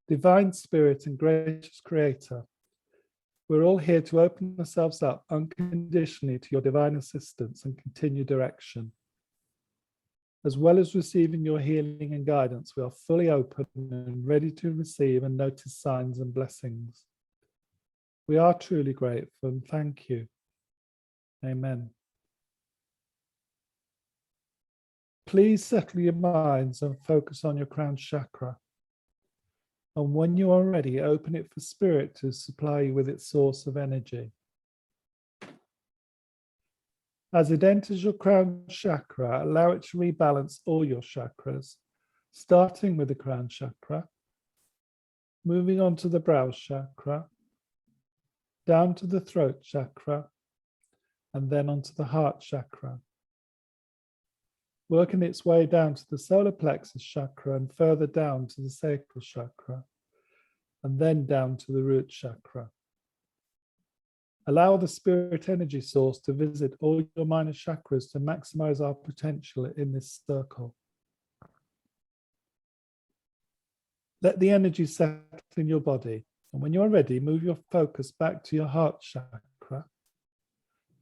Divine Spirit and gracious Creator, we're all here to open ourselves up unconditionally to your divine assistance and continued direction. As well as receiving your healing and guidance, we are fully open and ready to receive and notice signs and blessings. We are truly grateful and thank you. Amen. Please settle your minds and focus on your crown chakra. And when you are ready, open it for Spirit to supply you with its source of energy. As it enters your crown chakra, allow it to rebalance all your chakras, starting with the crown chakra, moving on to the brow chakra, down to the throat chakra, and then onto the heart chakra. Working its way down to the solar plexus chakra and further down to the sacral chakra, and then down to the root chakra. Allow the spirit energy source to visit all your minor chakras to maximize our potential in this circle. Let the energy settle in your body, and when you're ready, move your focus back to your heart chakra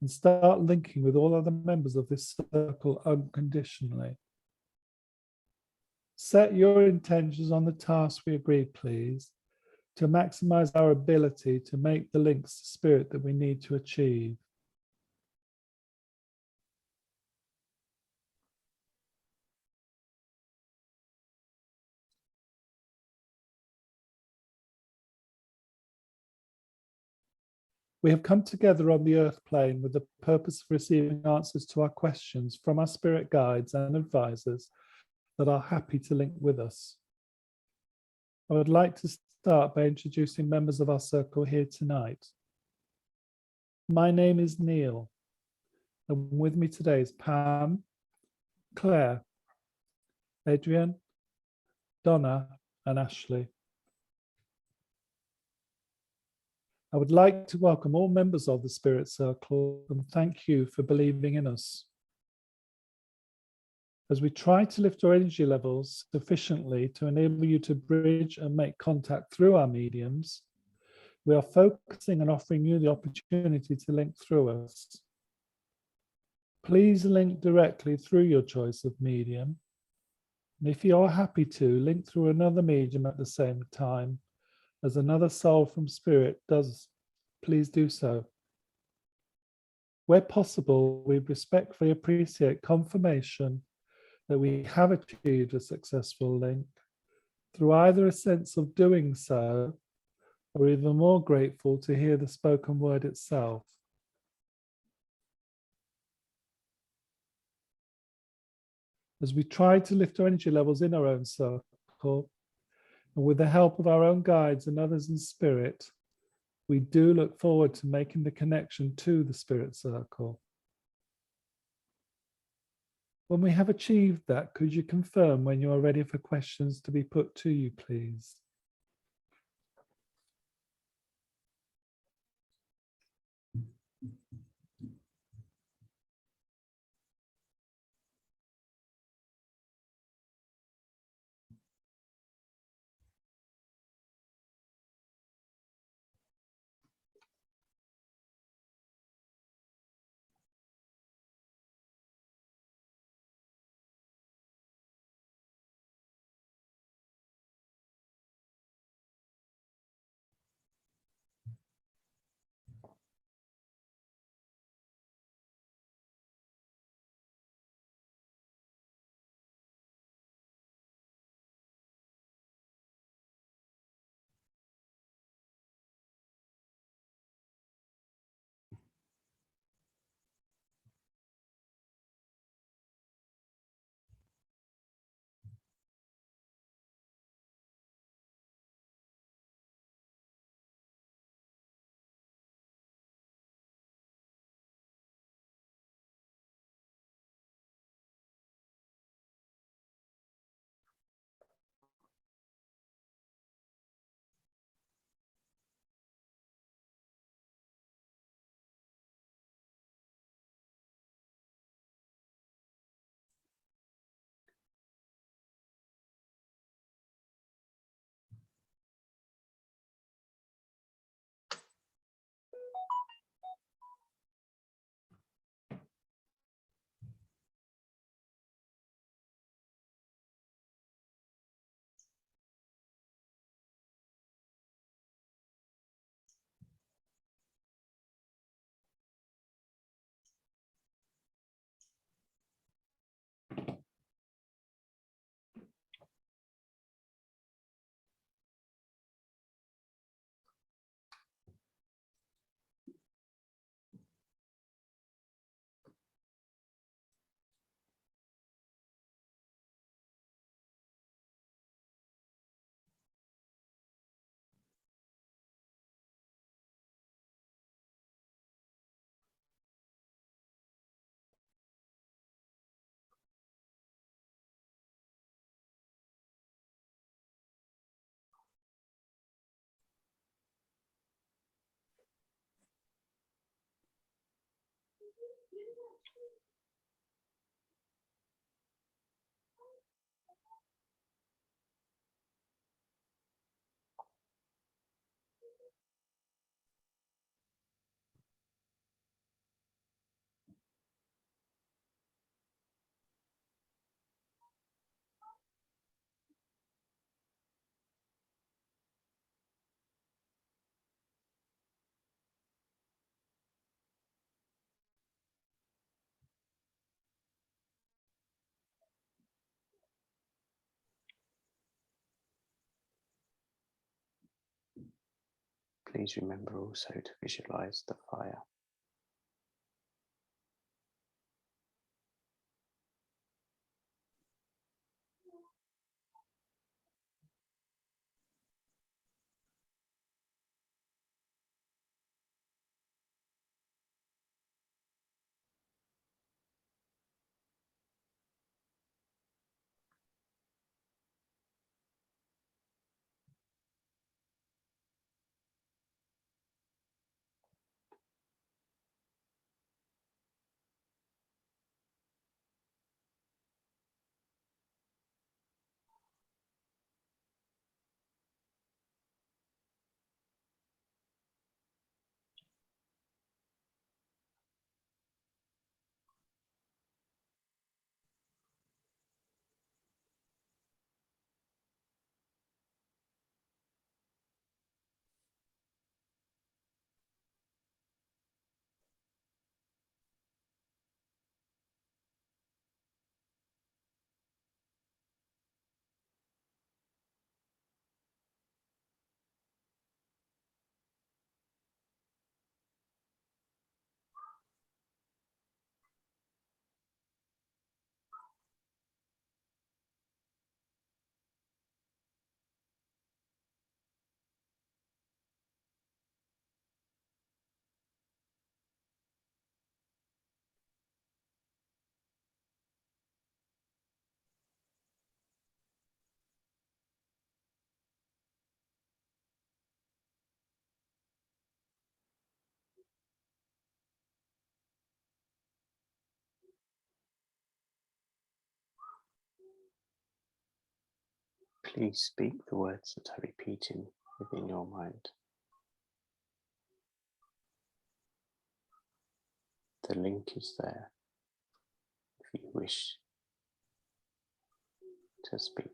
and start linking with all other members of this circle unconditionally. Set your intentions on the task we agreed, please, to maximize our ability to make the links to spirit that we need to achieve. We have come together on the earth plane with the purpose of receiving answers to our questions from our spirit guides and advisors that are happy to link with us. I would like to start by introducing members of our circle here tonight. My name is Neil, and with me today is Pam, Claire, Adrian, Donna, and Ashley. I would like to welcome all members of the Spirit Circle and thank you for believing in us. As we try to lift our energy levels sufficiently to enable you to bridge and make contact through our mediums, we are focusing on offering you the opportunity to link through us. Please link directly through your choice of medium. And if you are happy to, link through another medium at the same time, as another soul from spirit does, please do so. Where possible, we respectfully appreciate confirmation that we have achieved a successful link through either a sense of doing so, or even more grateful to hear the spoken word itself. As we try to lift our energy levels in our own circle, and with the help of our own guides and others in spirit, we do look forward to making the connection to the spirit circle. When we have achieved that, could you confirm when you are ready for questions to be put to you, please? Please remember also to visualize the fire. Please speak the words that are repeating within your mind. The link is there if you wish to speak.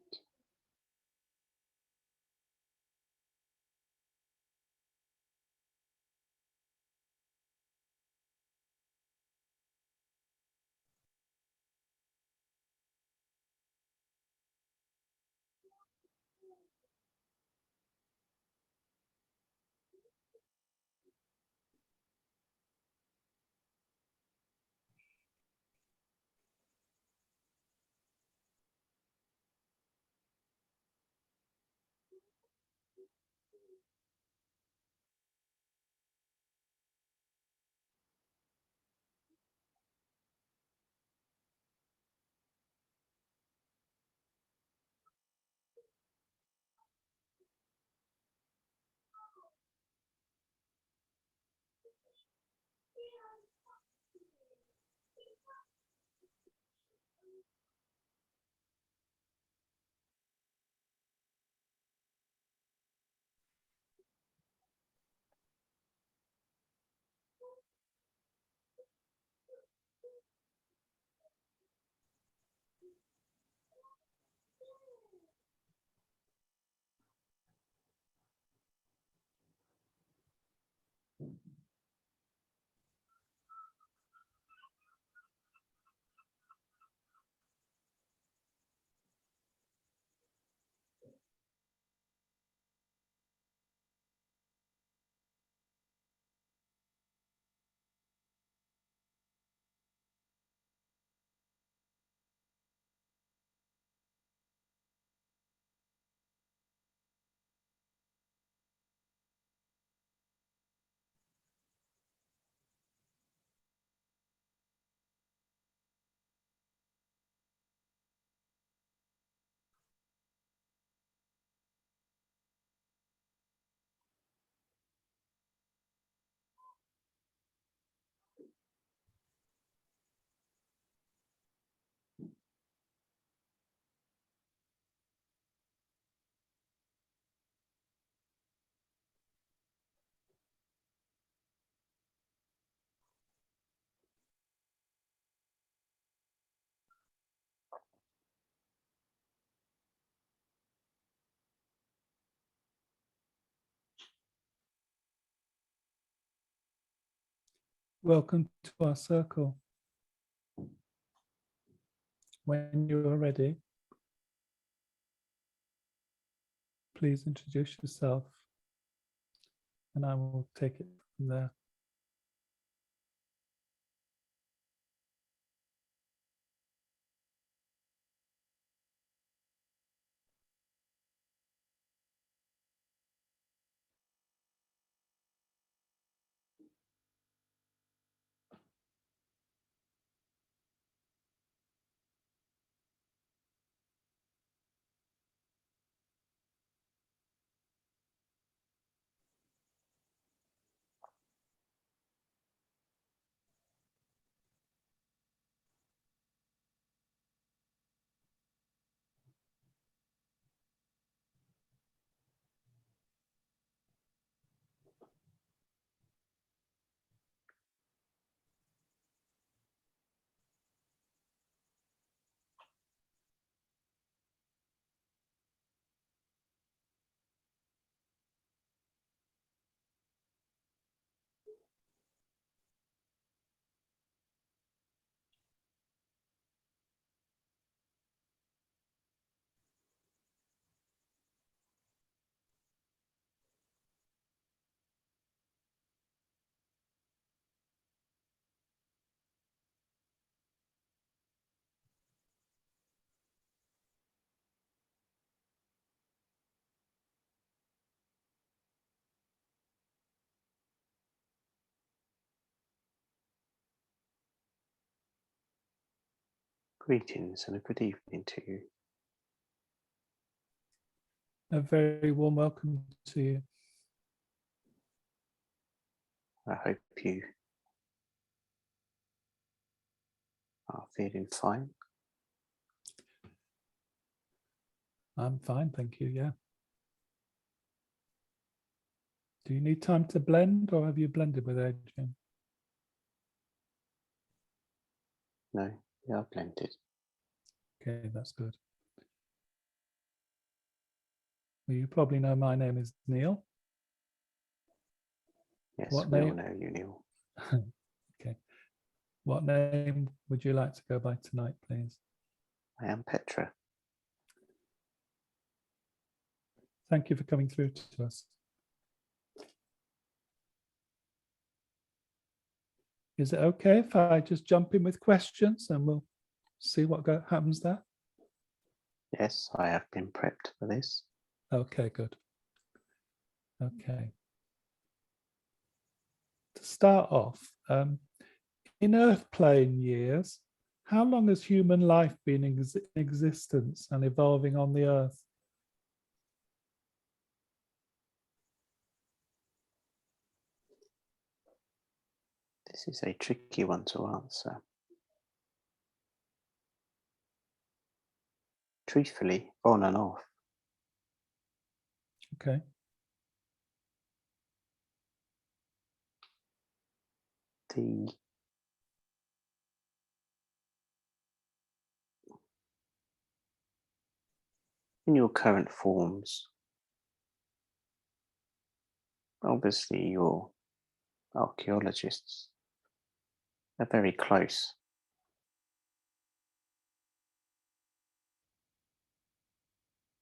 Welcome to our circle. When you are ready, please introduce yourself and I will take it from there. Greetings and a good evening to you. A very warm welcome to you. I hope you are feeling fine. I'm fine, thank you, yeah. Do you need time to blend or have you blended with Adrian? No, we are blended. Okay, that's good. Well, you probably know my name is Neil. Yes, What we all name? know you, Neil. Okay. What name would you like to go by tonight, please? I am Petra. Thank you for coming through to us. Is it okay if I just jump in with questions and we'll see what happens there? Yes, I have been prepped for this. Okay, good. Okay. To start off, in Earth plane years, how long has human life been in existence and evolving on the Earth? This is a tricky one to answer. Truthfully, on and off. Okay. In your current forms, obviously your archaeologists are very close.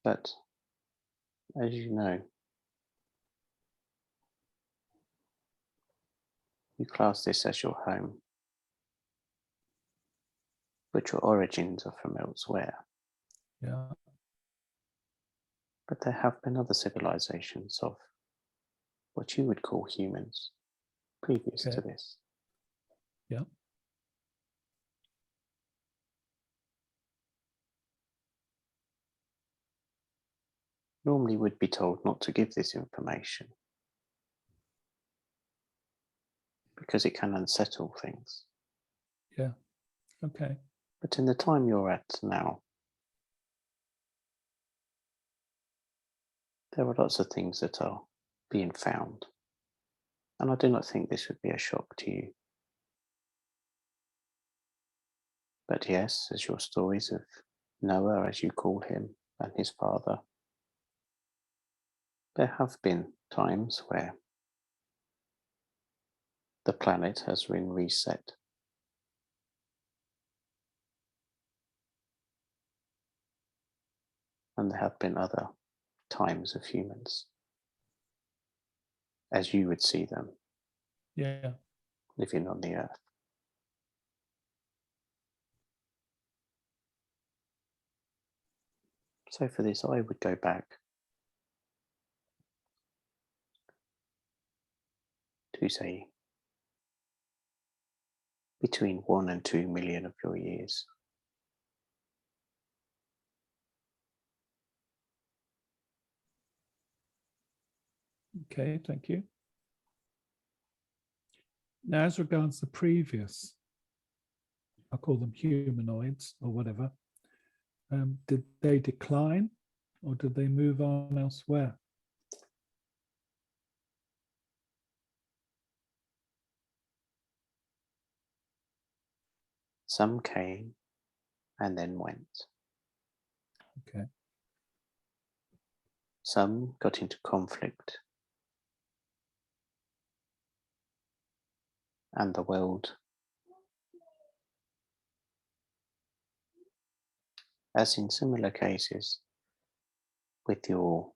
But as you know, you class this as your home, but your origins are from elsewhere. Yeah. But there have been other civilizations of what you would call humans previous to this. Yeah. Normally would be told not to give this information because it can unsettle things. Yeah. Okay. But in the time you're at now, there are lots of things that are being found. And I do not think this would be a shock to you. But yes, as your stories of Noah, as you call him, and his father, there have been times where the planet has been reset. And there have been other times of humans, as you would see them, Yeah. living on the earth. So for this, I would go back to, say, between 1 and 2 million of your years. Okay, thank you. Now, as regards the previous, I'll call them humanoids or whatever, did they decline or did they move on elsewhere? Some came and then went. Okay. Some got into conflict, and the world, as in similar cases with your,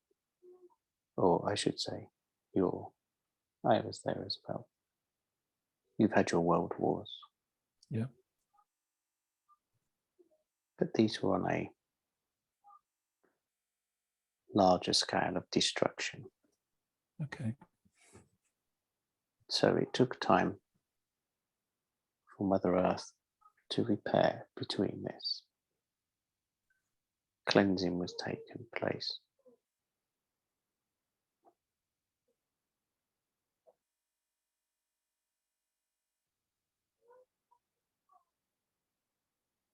or I should say, your, I was there as well. You've had your world wars. Yeah. But these were on a larger scale of destruction. Okay. So it took time for Mother Earth to repair between this. Cleansing was taken place.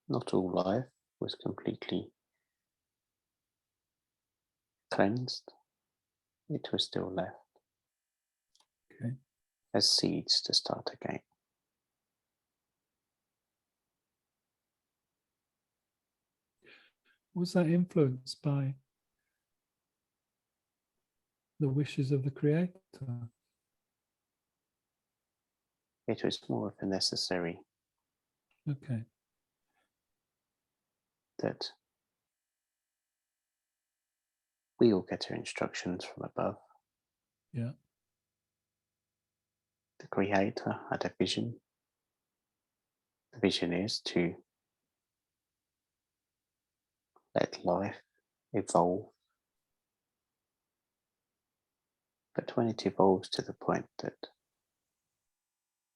Not all life was completely cleansed. It was still left Okay. as seeds to start again. Was that influenced by the wishes of the Creator? It was more of a necessary Okay. that we all get our instructions from above. Yeah. The Creator had a vision. The vision is to let life evolve. But when it evolves to the point that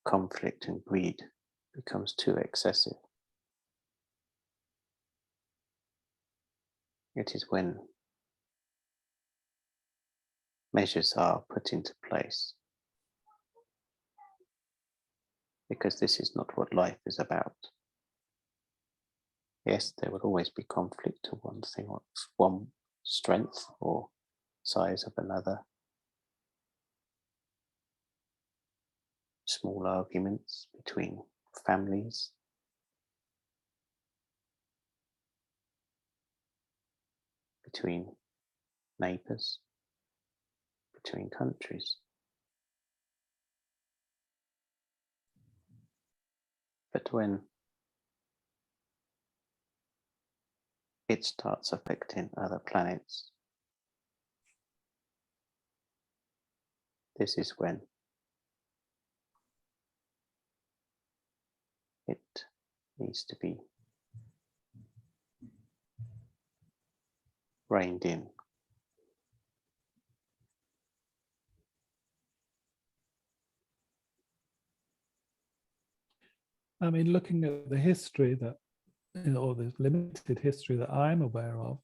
conflict and greed becomes too excessive, it is when measures are put into place. Because this is not what life is about. Yes, there will always be conflict to one thing, or one strength or size of another. Small arguments between families. Between neighbours. Between countries. But when it starts affecting other planets, this is when it needs to be reined in. I mean, looking at the history that, or the limited history that I'm aware of,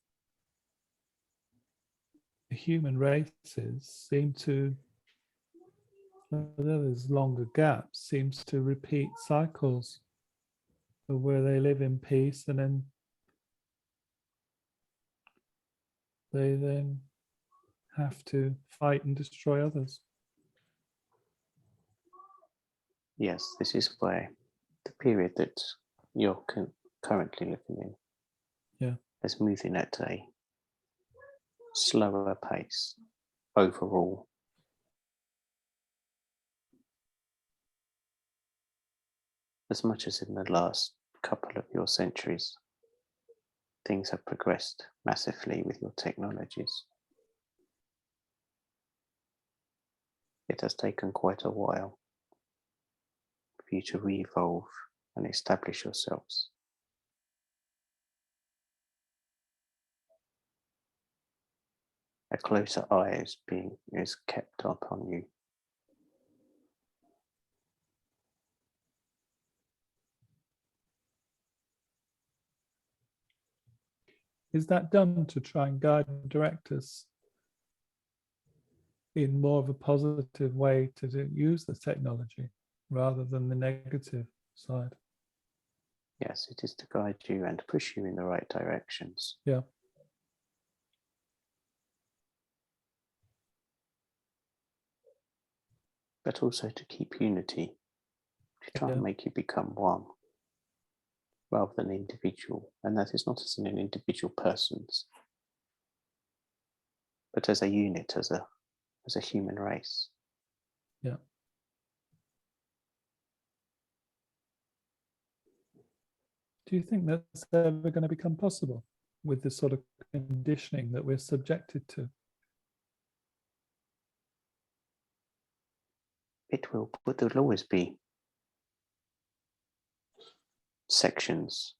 the human races seem to, although there's longer gaps, seems to repeat cycles of where they live in peace and then they then have to fight and destroy others. Yes, this is where the period that you're currently living in is moving at a slower pace overall. as much as in the last couple of your centuries, things have progressed massively with your technologies. It has taken quite a while for you to re-evolve and establish yourselves. A closer eye is kept upon you. Is that done to try and guide and direct us in more of a positive way to use the technology rather than the negative side? Yes, it is to guide you and push you in the right directions. Yeah. But also to keep unity, to try Yeah. and make you become one rather than individual. And that is not as in an individual persons, but as a unit, as a human race. Yeah. Do you think that's ever going to become possible with the sort of conditioning that we're subjected to? It will, but there will always be sections,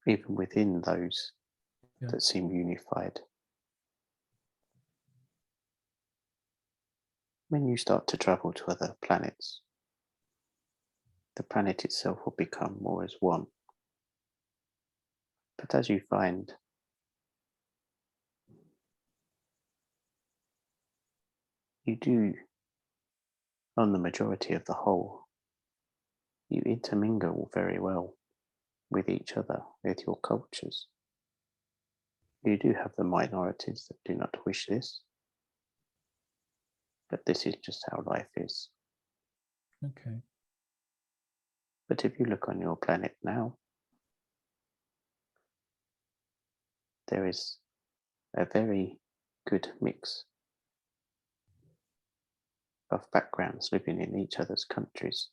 even within those that seem unified. When you start to travel to other planets, the planet itself will become more as one. But as you find you do, on the majority of the whole, you intermingle very well with each other, with your cultures. You do have the minorities that do not wish this, but this is just how life is. Okay. But if you look on your planet now, there is a very good mix of backgrounds living in each other's countries.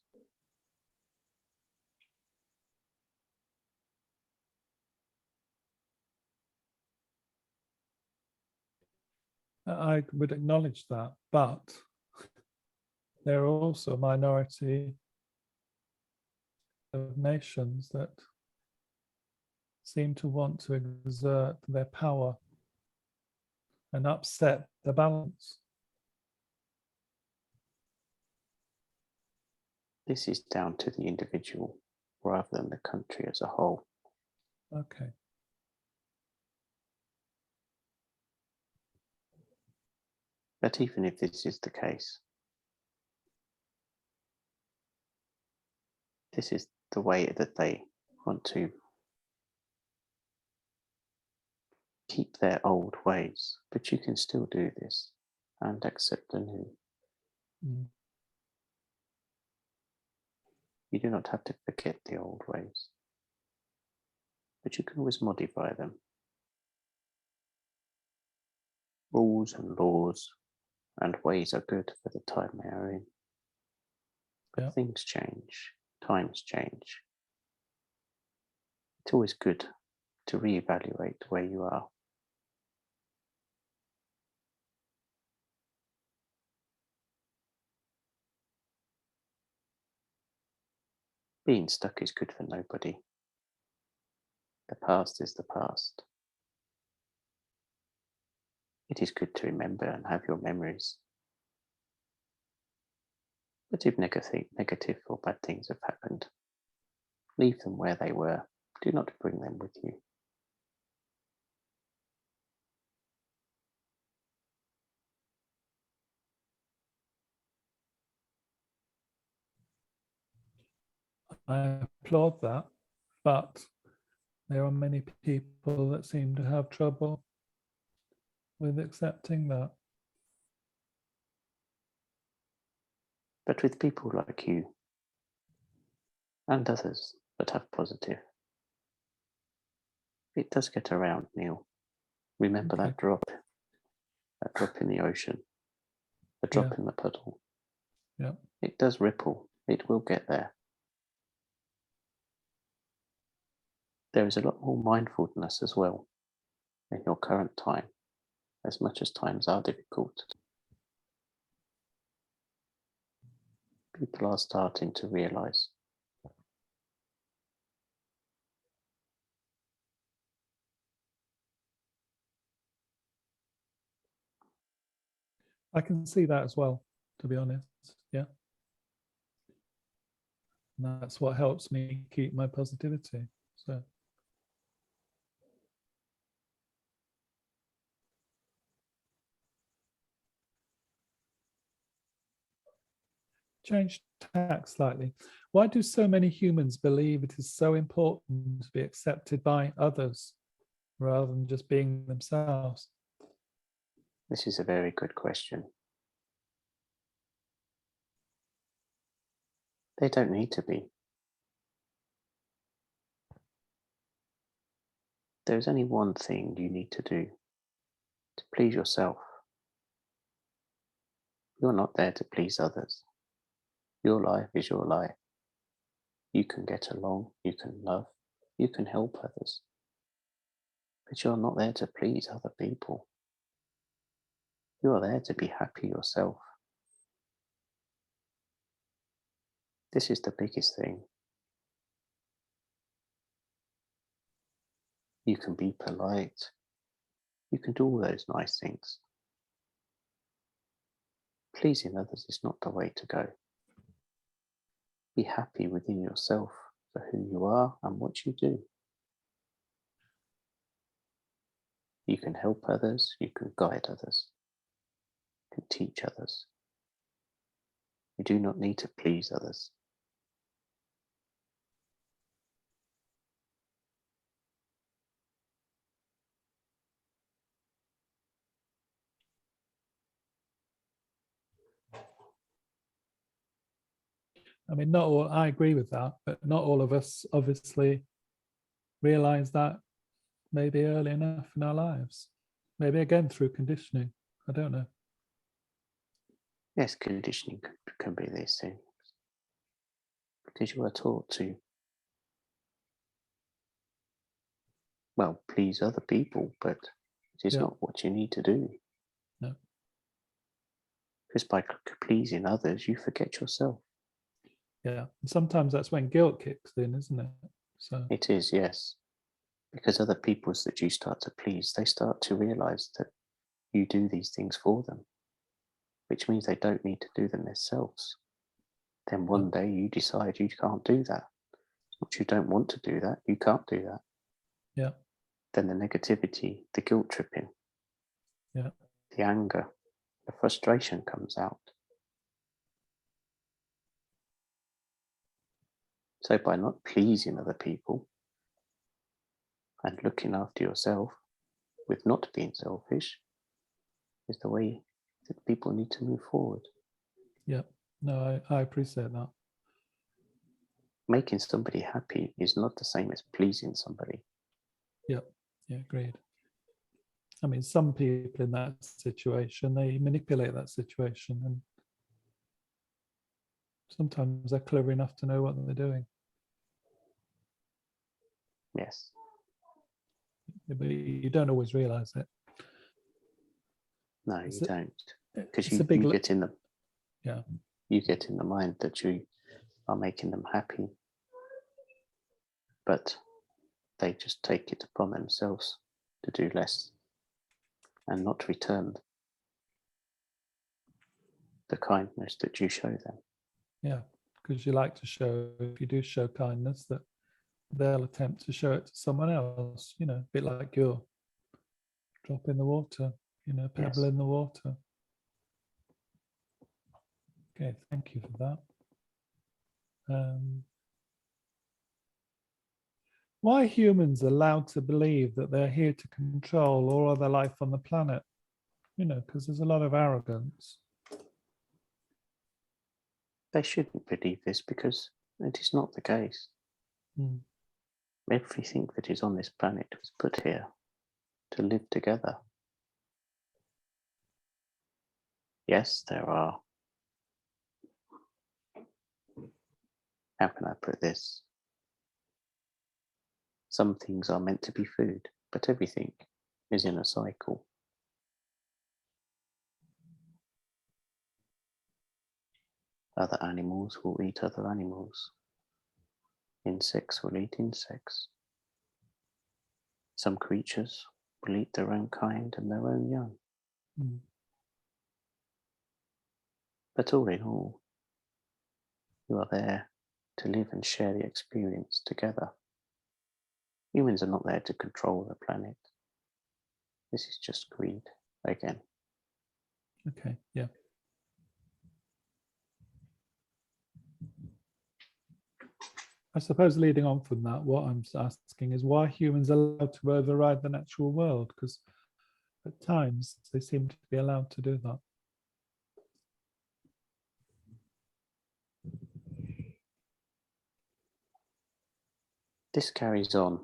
I would acknowledge that, but there are also a minority of nations that seem to want to exert their power and upset the balance. This is down to the individual rather than the country as a whole. Okay. But even if this is the case, this is the way that they want to keep their old ways, but you can still do this and accept the new. Mm. You do not have to forget the old ways, but you can always modify them. Rules and laws and ways are good for the time they are in. But Yeah. things change, times change. It's always good to reevaluate where you are. Being stuck is good for nobody. The past is the past. It is good to remember and have your memories. But if negative or bad things have happened, leave them where they were. Do not bring them with you. I applaud that, but there are many people that seem to have trouble with accepting that. But with people like you and others that have positive, it does get around, Neil. Remember Okay. that drop in the ocean, the drop in the puddle. Yeah. It does ripple It will get there. There is a lot more mindfulness as well in your current time, as much as times are difficult. People are starting to realize. I can see that as well, to be honest. Yeah. And that's what helps me keep my positivity. So change tack slightly. Why do so many humans believe it is so important to be accepted by others rather than just being themselves? This is a very good question. They don't need to be. There's only one thing you need to do to please yourself. You're not there to please others. Your life is your life. You can get along, you can love, you can help others. But you're not there to please other people. You are there to be happy yourself. This is the biggest thing. You can be polite. You can do all those nice things. Pleasing others is not the way to go. Be happy within yourself for who you are and what you do. You can help others, you can guide others, you can teach others. You do not need to please others. I mean, not all, I agree with that, but not all of us obviously realize that maybe early enough in our lives. Maybe again through conditioning. I don't know. Yes, conditioning can be these things. Because you are taught to, well, please other people, but it is Yeah. not what you need to do. No. Because by pleasing others, you forget yourself. Yeah. And sometimes that's when guilt kicks in, isn't it? So It is, yes. Because other peoples that you start to please, they start to realize that you do these things for them, which means they don't need to do them themselves. Then one day you decide you can't do that. But you don't want to do that, you can't do that. yeah. Then the negativity, the guilt tripping, Yeah. the anger, the frustration comes out. So by not pleasing other people and looking after yourself with not being selfish is the way that people need to move forward. Yeah. No, I appreciate that. Making somebody happy is not the same as pleasing somebody. Yeah. Yeah, agreed. I mean, some people in that situation, they manipulate that situation, and sometimes they're clever enough to know what they're doing. Yes. But you don't always realize it. No, you don't. Because It's a you big get in the yeah. you get in the mind that you are making them happy, but they just take it upon themselves to do less and not return the kindness that you show them. Yeah, because you like to show, if you do show kindness, that they'll attempt to show it to someone else, you know, a bit like your drop in the water, you know, pebble Yes. in the water. Okay, thank you for that. Why are humans allowed to believe that they're here to control all other life on the planet? You know, because there's a lot of arrogance. They shouldn't believe this because it is not the case. Mm. Everything that is on this planet was put here to live together. Yes, there are how can I put this? Some things are meant to be food, but everything is in a cycle. Other animals will eat other animals. Insects will eat insects. Some creatures will eat their own kind and their own young. Mm. But all in all, you are there to live and share the experience together. Humans are not there to control the planet. This is just greed again. Okay, yeah. I suppose leading on from that, what I'm asking is why humans are allowed to override the natural world? Because at times they seem to be allowed to do that. This carries on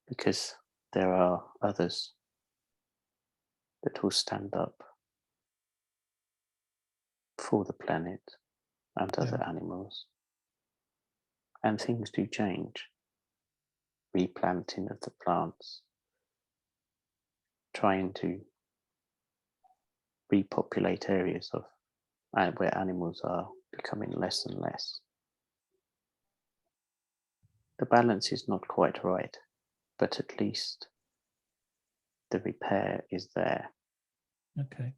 because there are others that will stand up for the planet and other animals. And things do change. Replanting of the plants, trying to repopulate areas of where animals are becoming less and less. The balance is not quite right, but at least the repair is there. Okay.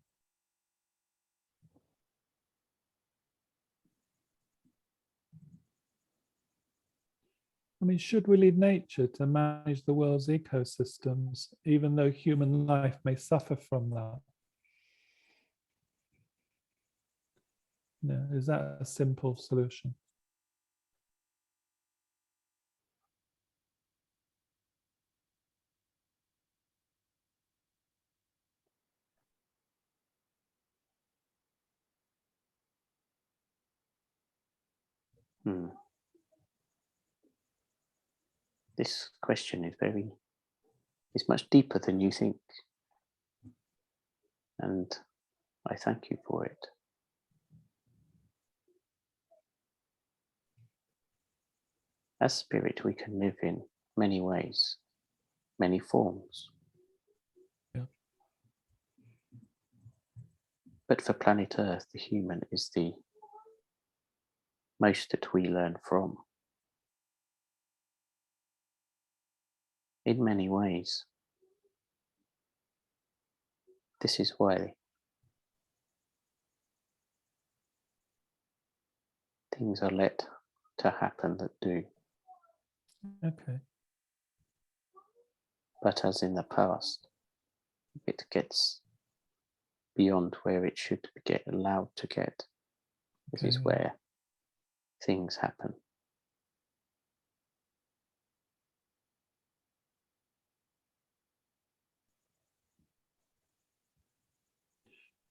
I mean, should we leave nature to manage the world's ecosystems, even though human life may suffer from that? Yeah, is that a simple solution? This question is much deeper than you think. And I thank you for it. As spirit, we can live in many ways, many forms. Yeah. But for planet Earth, the human is the most that we learn from. In many ways. This is why things are let to happen that do. Okay. But as in the past, if it gets beyond where it should get allowed to get, this Okay, is where things happen.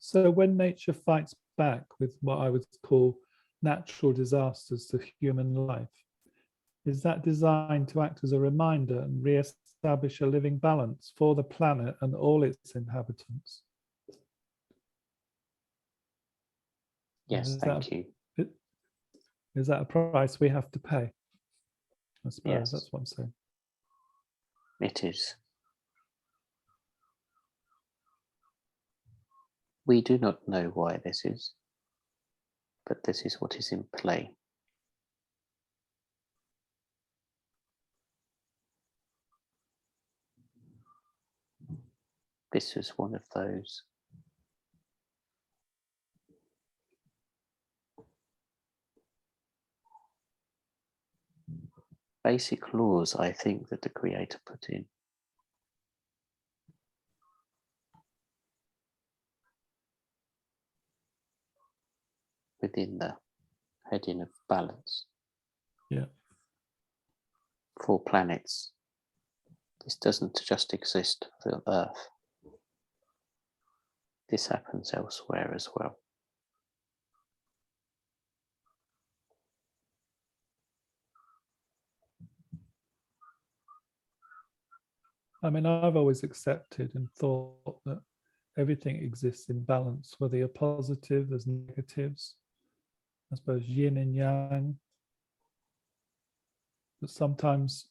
So when nature fights back with what I would call natural disasters to human life, is that designed to act as a reminder and re-establish a living balance for the planet and all its inhabitants? Yes, thank you. Is that a price we have to pay? I suppose Yes. that's what I'm saying. It is. We do not know why this is, but this is what is in play. This is one of those. Basic laws, I think, that the Creator put in. Within the heading of balance. Yeah. For planets. This doesn't just exist for Earth. This happens elsewhere as well. I mean, I've always accepted and thought that everything exists in balance, whether you're positive, there's negatives. I suppose, yin and yang. But sometimes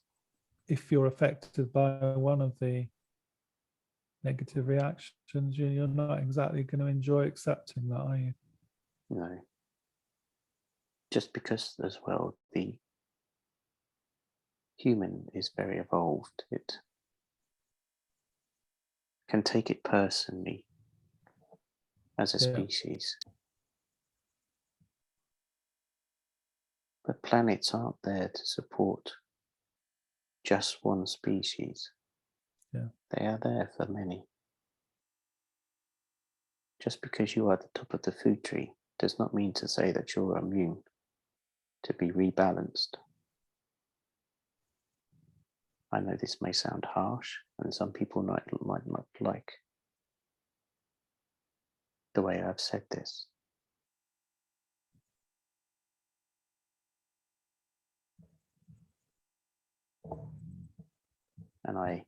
if you're affected by one of the negative reactions, you're not exactly going to enjoy accepting that, are you? No. Just because as well, the human is very evolved. It can take it personally as a Yeah. species. But planets aren't there to support just one species. Yeah. They are there for many. Just because you are at the top of the food tree does not mean to say that you're immune to be rebalanced. I know this may sound harsh, and some people might not like the way I've said this. And I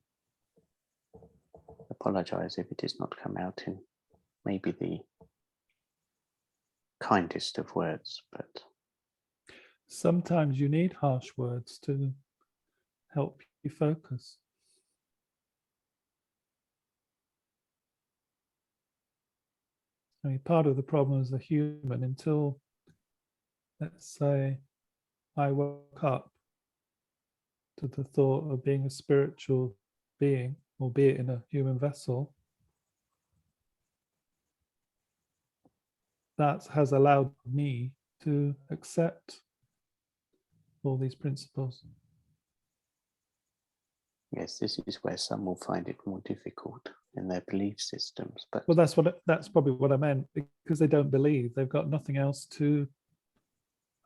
apologize if it does not come out in maybe the kindest of words, but Sometimes you need harsh words to help you focus. I mean, part of the problem as a human, until, let's say, I woke up to the thought of being a spiritual being, albeit in a human vessel, that has allowed me to accept all these principles. yes, this is where some will find it more difficult in their belief systems. But Well, that's probably what I meant, because they don't believe. They've got nothing else to,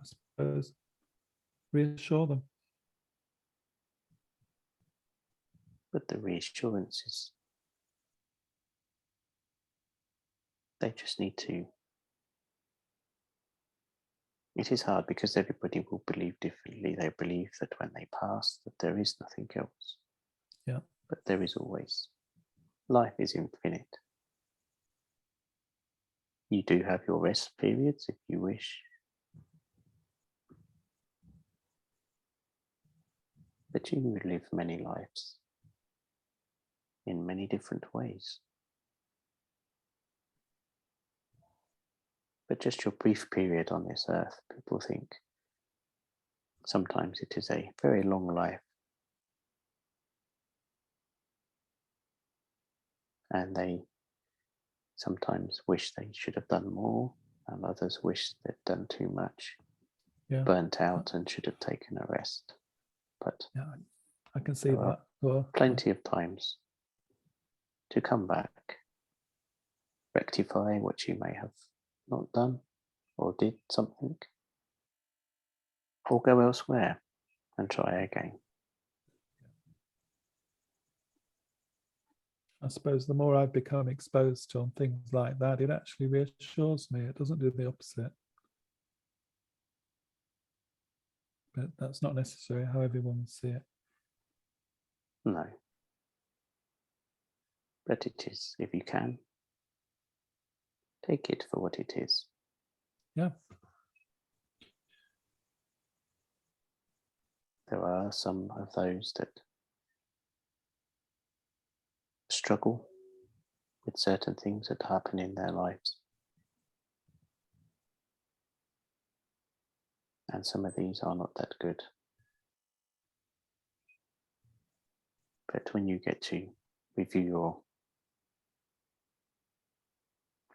I suppose, reassure them. the reassurance is they just need to. It is hard because everybody will believe differently. They believe that when they pass, that there is nothing else. Yeah. But there is always. Life is infinite. You do have your rest periods if you wish. But you will live many lives in many different ways. But just your brief period on this earth, people think sometimes it is a very long life. And they sometimes wish they should have done more, and others wish they'd done too much, Yeah. burnt out and should have taken a rest. But Yeah, I can see there are that. Well, plenty of times to come back, rectify what you may have not done or did something, or go elsewhere and try again. I suppose the more I've become exposed to on things like that, it actually reassures me. It doesn't do the opposite. But that's not necessarily how everyone will see it. No. But it is, if you can, take it for what it is. Yeah. There are some of those that struggle with certain things that happen in their lives. And some of these are not that good. But when you get to review your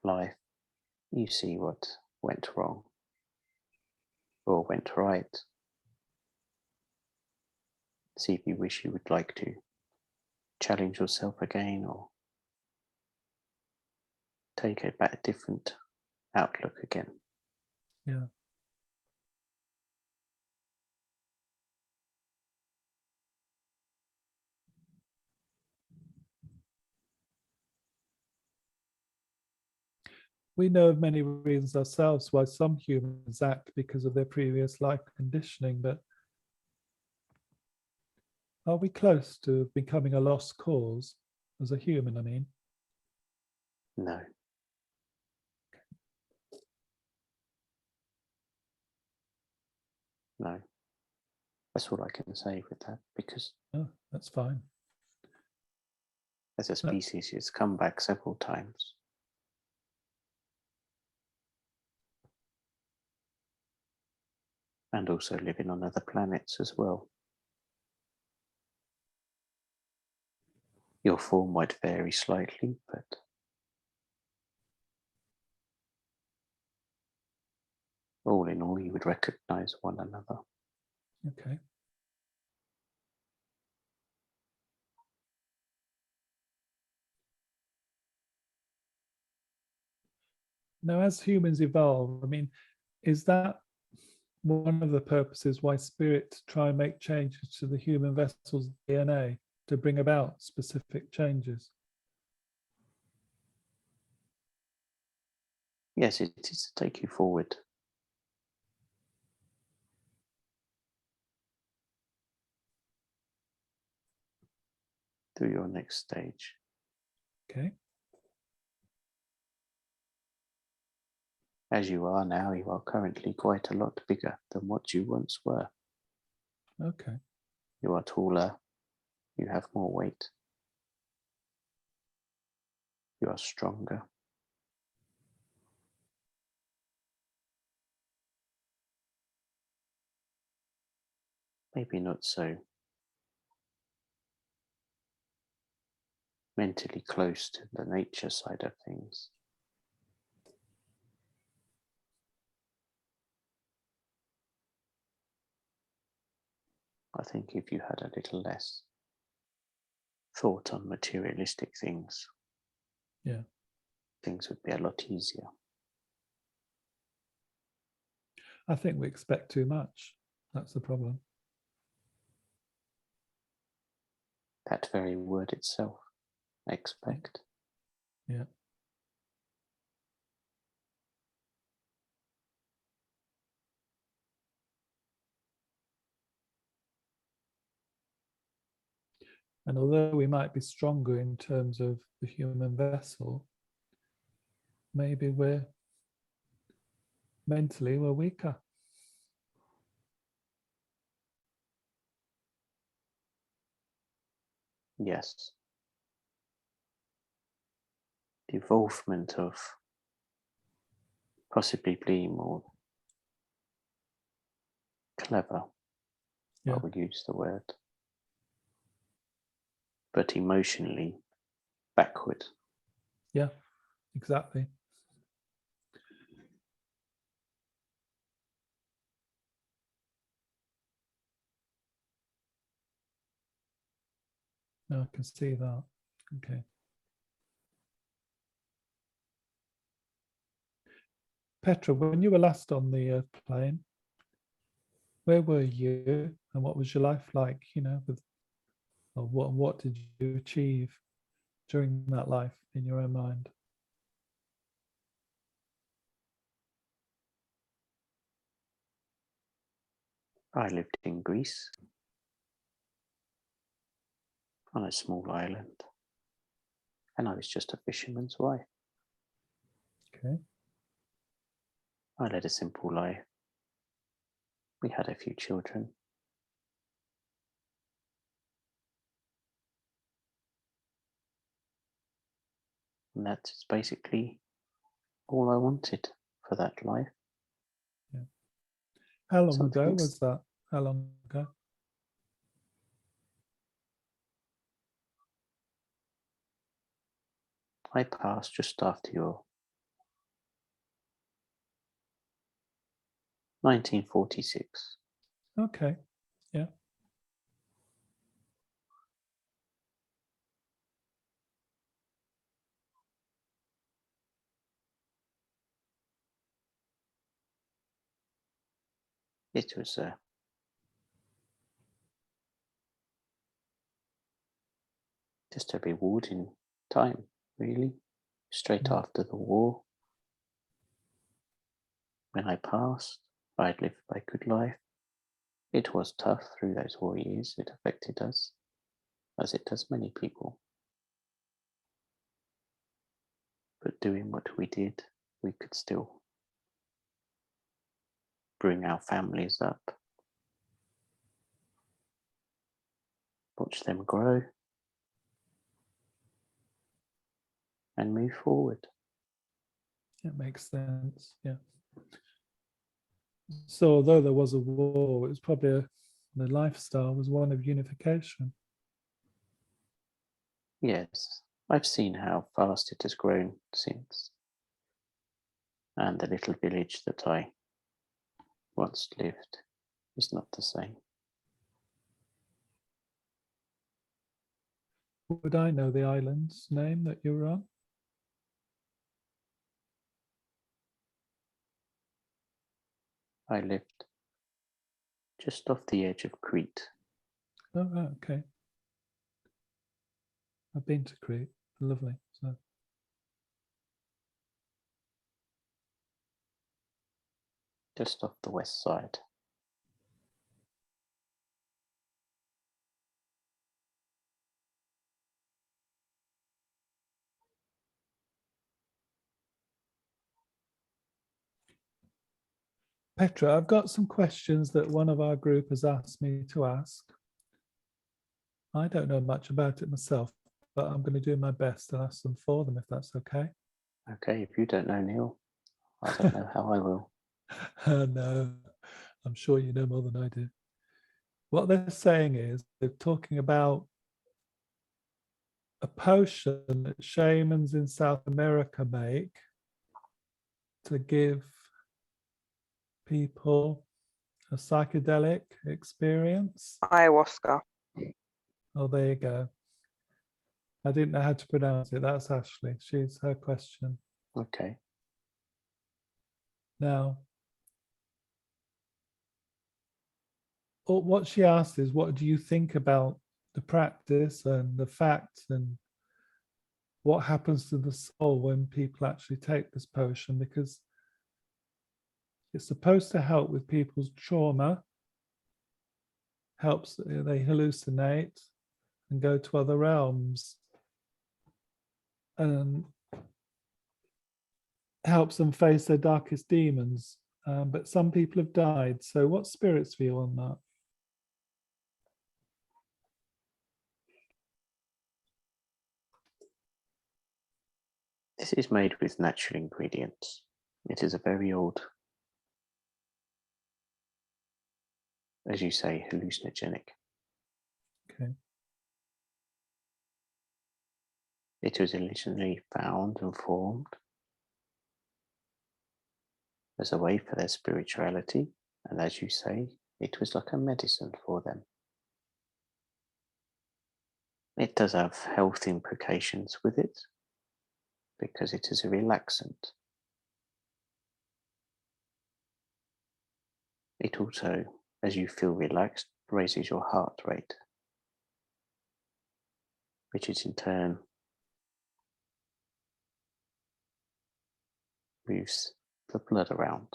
life, you see what went wrong or went right. See if you wish you would like to challenge yourself again or take a different outlook again. Yeah. We know of many reasons ourselves why some humans act because of their previous life conditioning, but are we close to becoming a lost cause as a human, I mean? No. No, that's all I can say with that, because Oh, that's fine. as a species, it's come back several times. And also living on other planets as well. Your form might vary slightly, but all in all, you would recognize one another. Okay. Now, as humans evolve, I mean, is that one of the purposes why spirits try and make changes to the human vessel's DNA to bring about specific changes? Yes, it is to take you forward. To your next stage. Okay. As you are now, you are currently quite a lot bigger than what you once were. Okay. You are taller, you have more weight, you are stronger. Maybe not so mentally close to the nature side of things. I think if you had a little less thought on materialistic things, Yeah. things would be a lot easier. I think we expect too much. That's the problem. That very word itself, expect. Yeah. And although we might be stronger in terms of the human vessel, maybe we're mentally we're weaker. Yes. The involvement of possibly being more clever, Yeah. I would use the word, but emotionally backward. Yeah. Exactly. No, I can see that. Okay. Petra, when you were last on the plane, where were you and what was your life like, with or what did you achieve during that life in your own mind? I lived in Greece on a small island, and I was just a fisherman's wife. Okay. I led a simple life. We had a few children. And that's basically all I wanted for that life. Yeah. How long ago Something was that? How long ago? I passed just after your 1946. Okay. Yeah. It was just a rewarding time, really. Straight Mm. after the war, when I passed, I had lived my good life. It was tough through those war years. It affected us, as it does many people. But doing what we did, we could still bring our families up. Watch them grow and move forward. It makes sense. Yeah. So although there was a war, it was probably the lifestyle was one of unification. Yes, I've seen how fast it has grown since, and the little village that I once lived is not the same. Would I know the island's name that you were on? I lived just off the edge of Crete. Oh, right, okay. I've been to Crete. Lovely. So Just off the west side. Petra, I've got some questions that one of our group has asked me to ask. I don't know much about it myself, but I'm going to do my best to ask them for them if that's okay. Okay, if you don't know, Neil, I don't know how I will. No, I'm sure you know more than I do. What they're saying is they're talking about a potion that shamans in South America make to give people a psychedelic experience. Ayahuasca. Oh, there you go. I didn't know how to pronounce it. That's Ashley. She's her question. Okay. Now, what she asked is, what do you think about the practice and the facts and what happens to the soul when people actually take this potion? Because it's supposed to help with people's trauma, helps, they hallucinate and go to other realms, and helps them face their darkest demons. But some people have died. So what's Spirit's view on that? This is made with natural ingredients. It is a very old, as you say, hallucinogenic. Okay. It was originally found and formed as a way for their spirituality, and as you say, it was like a medicine for them. It does have health implications with it because it is a relaxant. It also, as you feel relaxed, raises your heart rate, which is in turn moves the blood around,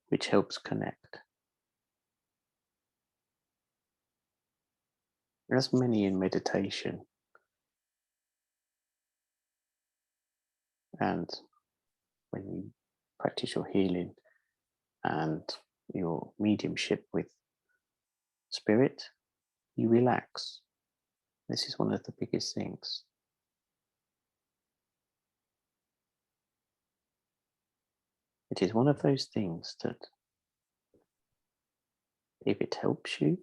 which helps connect. As many in meditation and when you practice your healing and your mediumship with spirit, you relax. This is one of the biggest things. It is one of those things that if it helps you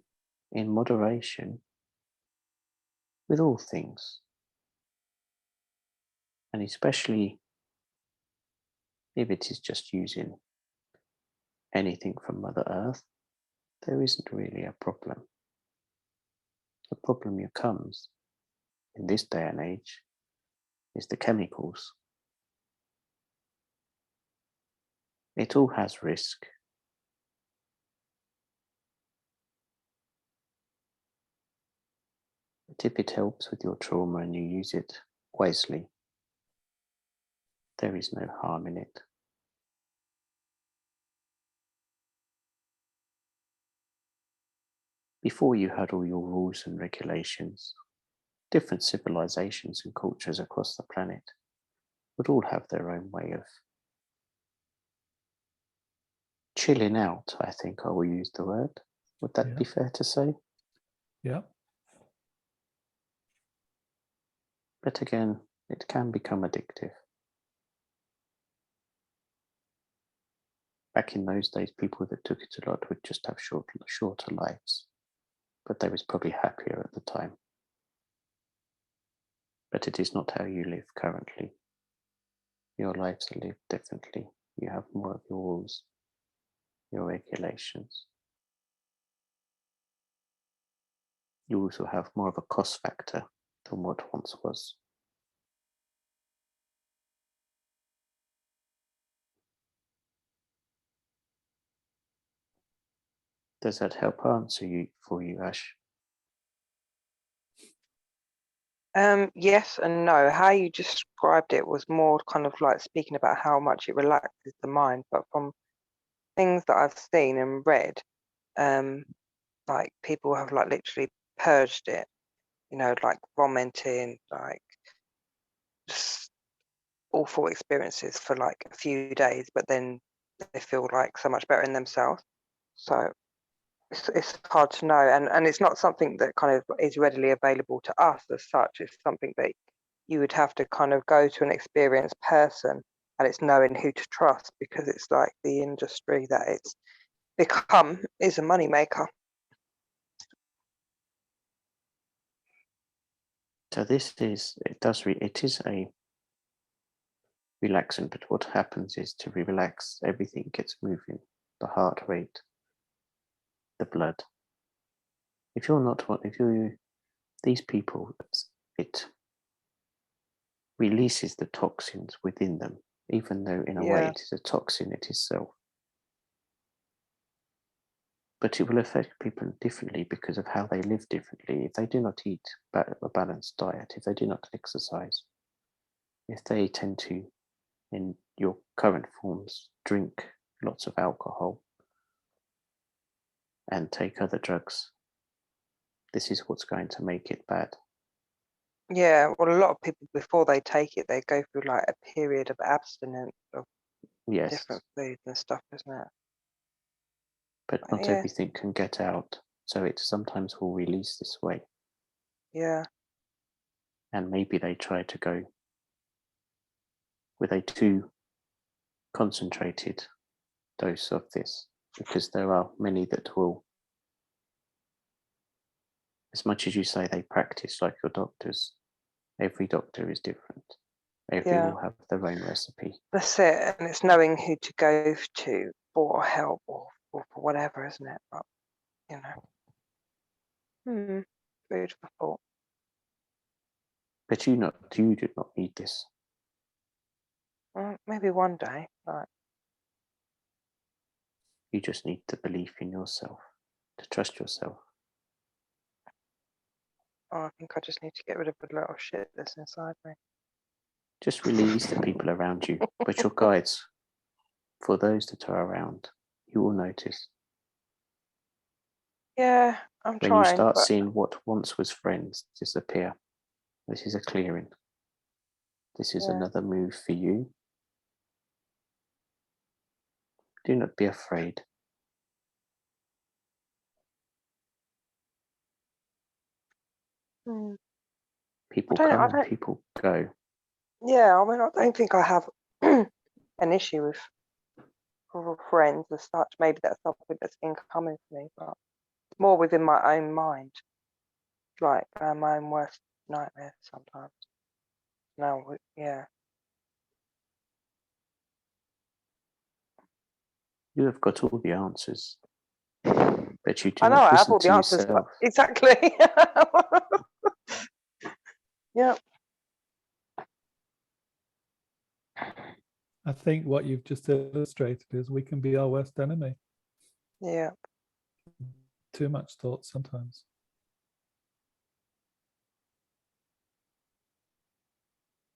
in moderation with all things, and especially if it is just using anything from Mother Earth, there isn't really a problem. The problem that comes in this day and age is the chemicals. It all has risk. But if it helps with your trauma and you use it wisely, there is no harm in it. Before you had all your rules and regulations, different civilizations and cultures across the planet would all have their own way of chilling out, I think I will use the word, Would that Yeah. be fair to say? Yeah. But again, it can become addictive. Back in those days, people that took it a lot would just have shorter lives, but they was probably happier at the time. But it is not how you live currently. Your lives are lived differently. You have more of your rules, your regulations. You also have more of a cost factor than what once was. Does that help answer you for you, Ash? Yes and no. How you described it was more kind of like speaking about how much it relaxes the mind, but from things that I've seen and read, like people have like literally purged it, you know, like vomiting, like just awful experiences for like a few days, but then they feel like so much better in themselves. So it's hard to know, and it's not something that kind of is readily available to us as such. It's something that you would have to kind of go to an experienced person, and it's knowing who to trust, because it's like the industry that it's become is a moneymaker. So it is a relaxant, but what happens is to relax, everything gets moving, the heart rate, the blood. If you're not these people, it releases the toxins within them, even though in a way Yeah, it is a toxin it itself. But it will affect people differently because of how they live differently. If they do not eat a balanced diet, if they do not exercise, if they tend to, in your current forms, drink lots of alcohol and take other drugs, this is what's going to make it bad. yeah. Well, a lot of people before they take it, they go through like a period of abstinence of Yes, different foods and stuff, isn't it? but not Yeah, everything can get out, so it sometimes will release this way. yeah, And maybe they try to go with a too concentrated dose of this, because there are many that will, as much as you say they practice like your doctors, every doctor is different. Every yeah. will have their own recipe. That's it, and it's knowing who to go to for help or for whatever, isn't it? But you know, food for thought. But you do not need this. Well, maybe one day, but You just need the belief in yourself, to trust yourself. I think I just need to get rid of the little shit that's inside me. Just release the people around you, but your guides, for those that are around, you will notice. Yeah, I'm When you trying, start but seeing what once was friends disappear, this is a clearing. This is yeah, another move for you. Do not be afraid. I People don't, come I and don't. people go. Yeah, I mean, I don't think I have an issue with friends as such. Maybe that's something that's incoming for me, but more within my own mind, like my own worst nightmares sometimes. No, yeah, You have got all the answers, but you do I know not I have listen all the to answers, but yourself. exactly. Yeah, I think what you've just illustrated is we can be our worst enemy. yeah, Too much thought sometimes.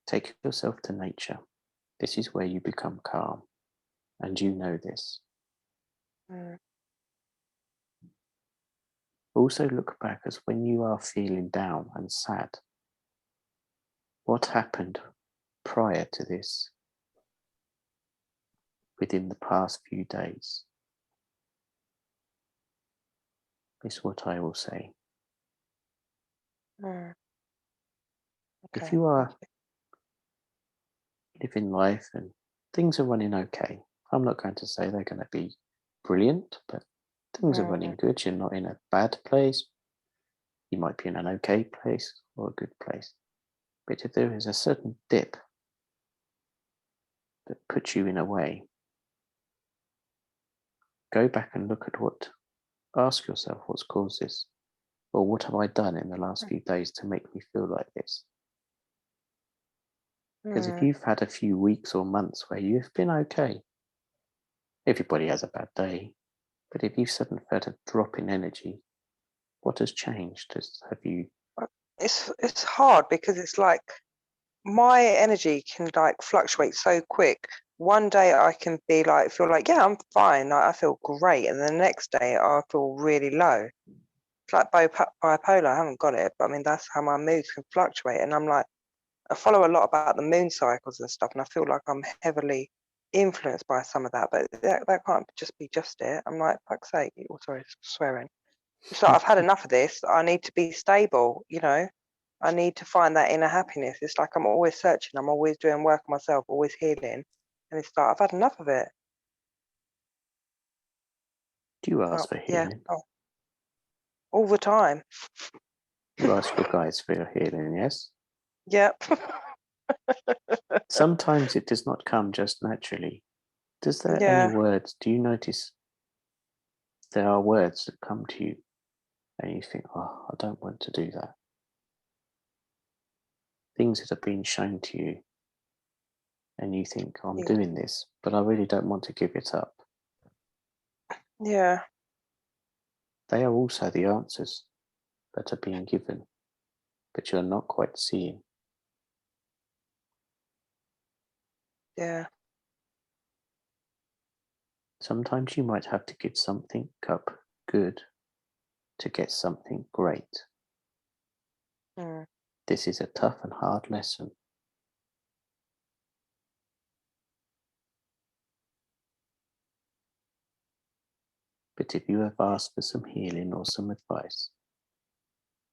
Take yourself to nature. This is where you become calm, and you know this. mm, Also look back as when you are feeling down and sad. What happened prior to this within the past few days? is what I will say. Mm. If Okay, you are thank you. living life and things are running okay, I'm not going to say they're going to be brilliant, but things are running good. You're not in a bad place. You might be in an okay place or a good place. But if there is a certain dip that puts you in a way, go back and look at ask yourself what's caused this, or what have I done in the last few days to make me feel like this? Because if you've had a few weeks or months where you've been okay, everybody has a bad day, but if you've suddenly felt a drop in energy, what has changed? Have you? It's hard because it's like my energy can like fluctuate so quick. One day I can be like feel like, yeah, I'm fine, like, I feel great, and the next day I feel really low. It's like bipolar. I haven't got it, but I mean that's how my moods can fluctuate. And I'm like, I follow a lot about the moon cycles and stuff, and I feel like I'm heavily influenced by some of that. But that can't just be just it. I'm like, fuck's sake. Oh, sorry, swearing. It's like I've had enough of this. I need to be stable, you know. I need to find that inner happiness. It's like I'm always searching. I'm always doing work on myself, always healing. And it's like I've had enough of it. Do you Oh, ask for yeah. healing? Oh, all the time. You ask your guides for your healing, yes? Yep. Sometimes it does not come just naturally. Does there any Yeah. words? Do you notice there are words that come to you and you think, oh, I don't want to do that? Things that have been shown to you and you think, I'm Yeah. doing this, but I really don't want to give it up. Yeah. They are also the answers that are being given, but you're not quite seeing. Yeah. Sometimes you might have to give something up good to get something great. Mm. This is a tough and hard lesson. But if you have asked for some healing or some advice,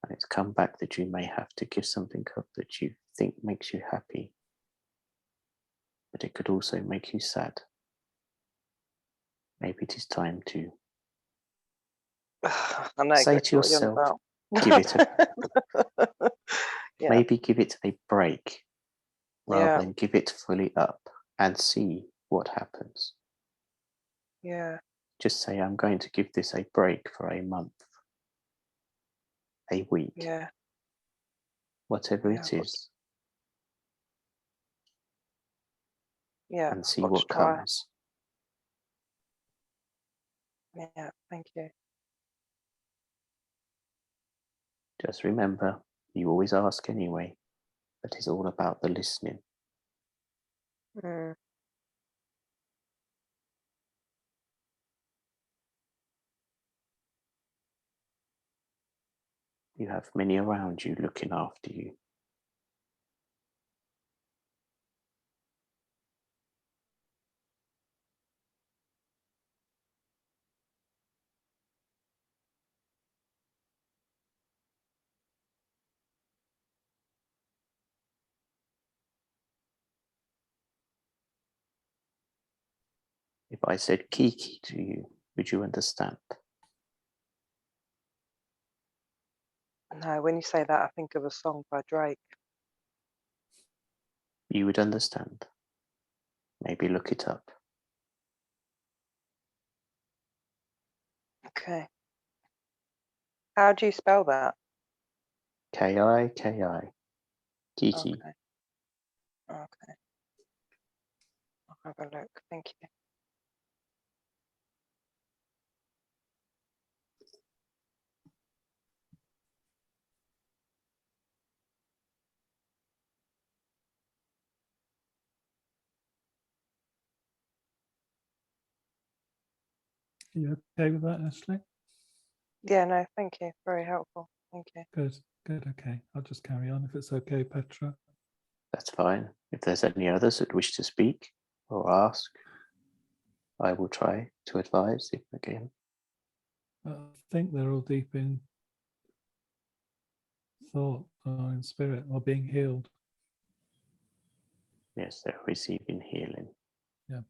and it's come back that you may have to give something up that you think makes you happy, but it could also make you sad, maybe it is time to I know say exactly to what you're on yourself, about. give it a, Yeah. maybe give it a break rather Yeah. than give it fully up and see what happens. Yeah. Just say, I'm going to give this a break for a month, a week, Yeah. whatever Yeah. it is, Yeah. and I've see got to what try. comes. Yeah. Thank you. Just remember, you always ask anyway, but it's all about the listening. Mm. You have many around you looking after you. If I said Kiki to you, would you understand? No, when you say that, I think of a song by Drake. You would understand. Maybe look it up. Okay. How do you spell that? Kiki. Kiki. Okay. Okay. I'll have a look. Thank you. Are you okay with that, Ashley? Yeah, no, thank you. Very helpful. Thank you. Good, good, okay. I'll just carry on if it's okay, Petra. That's fine. If there's any others that wish to speak or ask, I will try to advise if again. I think they're all deep in thought or in spirit or being healed. Yes, they're receiving healing. Yeah.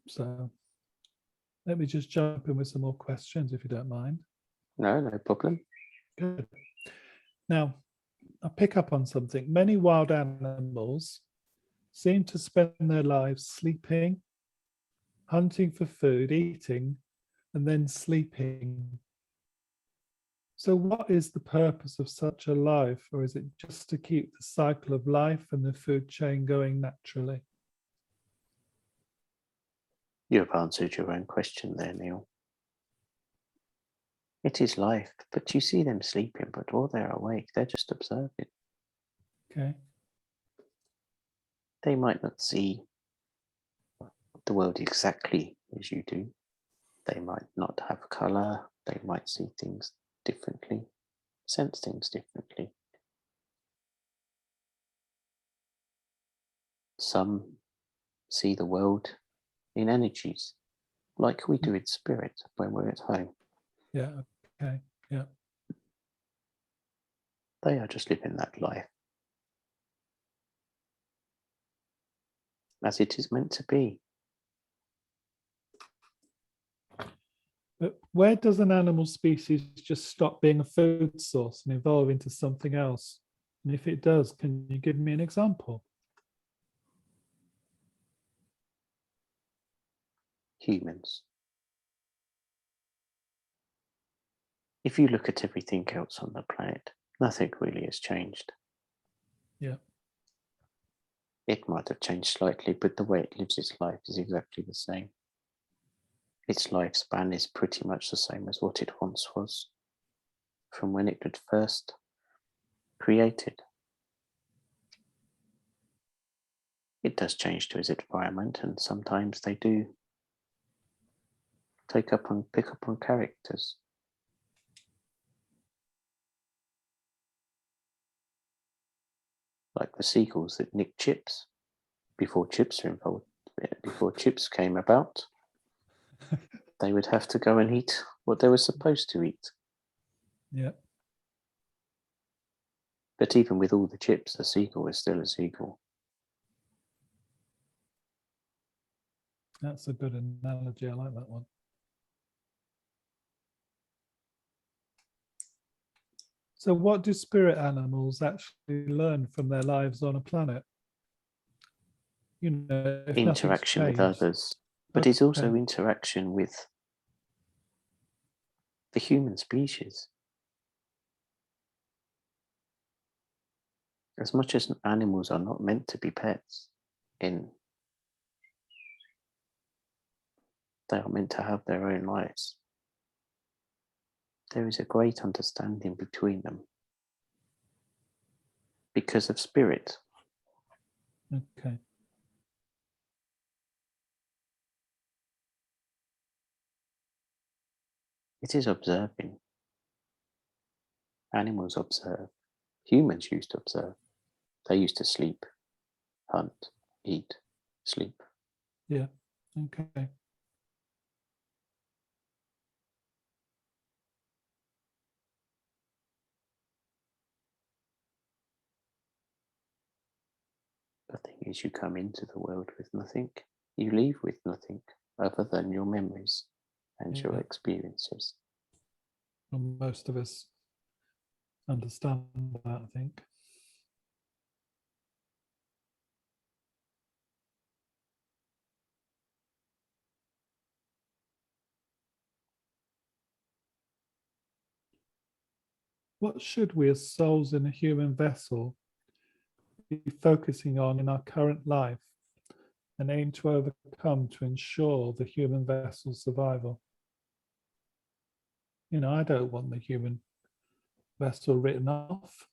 So let me just jump in with some more questions if you don't mind. No, no problem. Good. Now, I pick up on something. Many wild animals seem to spend their lives sleeping, hunting for food, eating, and then sleeping. So what is the purpose of such a life, or is it just to keep the cycle of life and the food chain going naturally? You have answered your own question there, Neil. It is life, but you see them sleeping, but while they're awake, they're just observing. Okay. They might not see the world exactly as you do. They might not have colour. They might see things differently, sense things differently. Some see the world in energies, like we do in spirit when we're at home. Yeah. Okay. Yeah. They are just living that life as it is meant to be. But where does an animal species just stop being a food source and evolve into something else? And if it does, can you give me an example? Humans. If you look at everything else on the planet, nothing really has changed. Yeah. It might have changed slightly, but the way it lives its life is exactly the same. Its lifespan is pretty much the same as what it once was, from when it was first created. It does change to its environment, and sometimes they do pick up on characters. Like the seagulls that nick chips before chips came about. They would have to go and eat what they were supposed to eat. Yeah. But even with all the chips, a seagull is still a seagull. That's a good analogy. I like that one. So what do spirit animals actually learn from their lives on a planet? You know, if Interaction with others, but it's also interaction with the human species. As much as animals are not meant to be pets, they are meant to have their own lives. There is a great understanding between them because of spirit. Okay. It is observing. Animals observe. Humans used to observe. They used to sleep, hunt, eat, sleep. Yeah. Okay. The thing is, you come into the world with nothing. You leave with nothing other than your memories and your experiences. Well, most of us understand that, I think. What should we as souls in a human vessel be focusing on in our current life and aim to overcome to ensure the human vessel's survival? You know, I don't want the human vessel written off.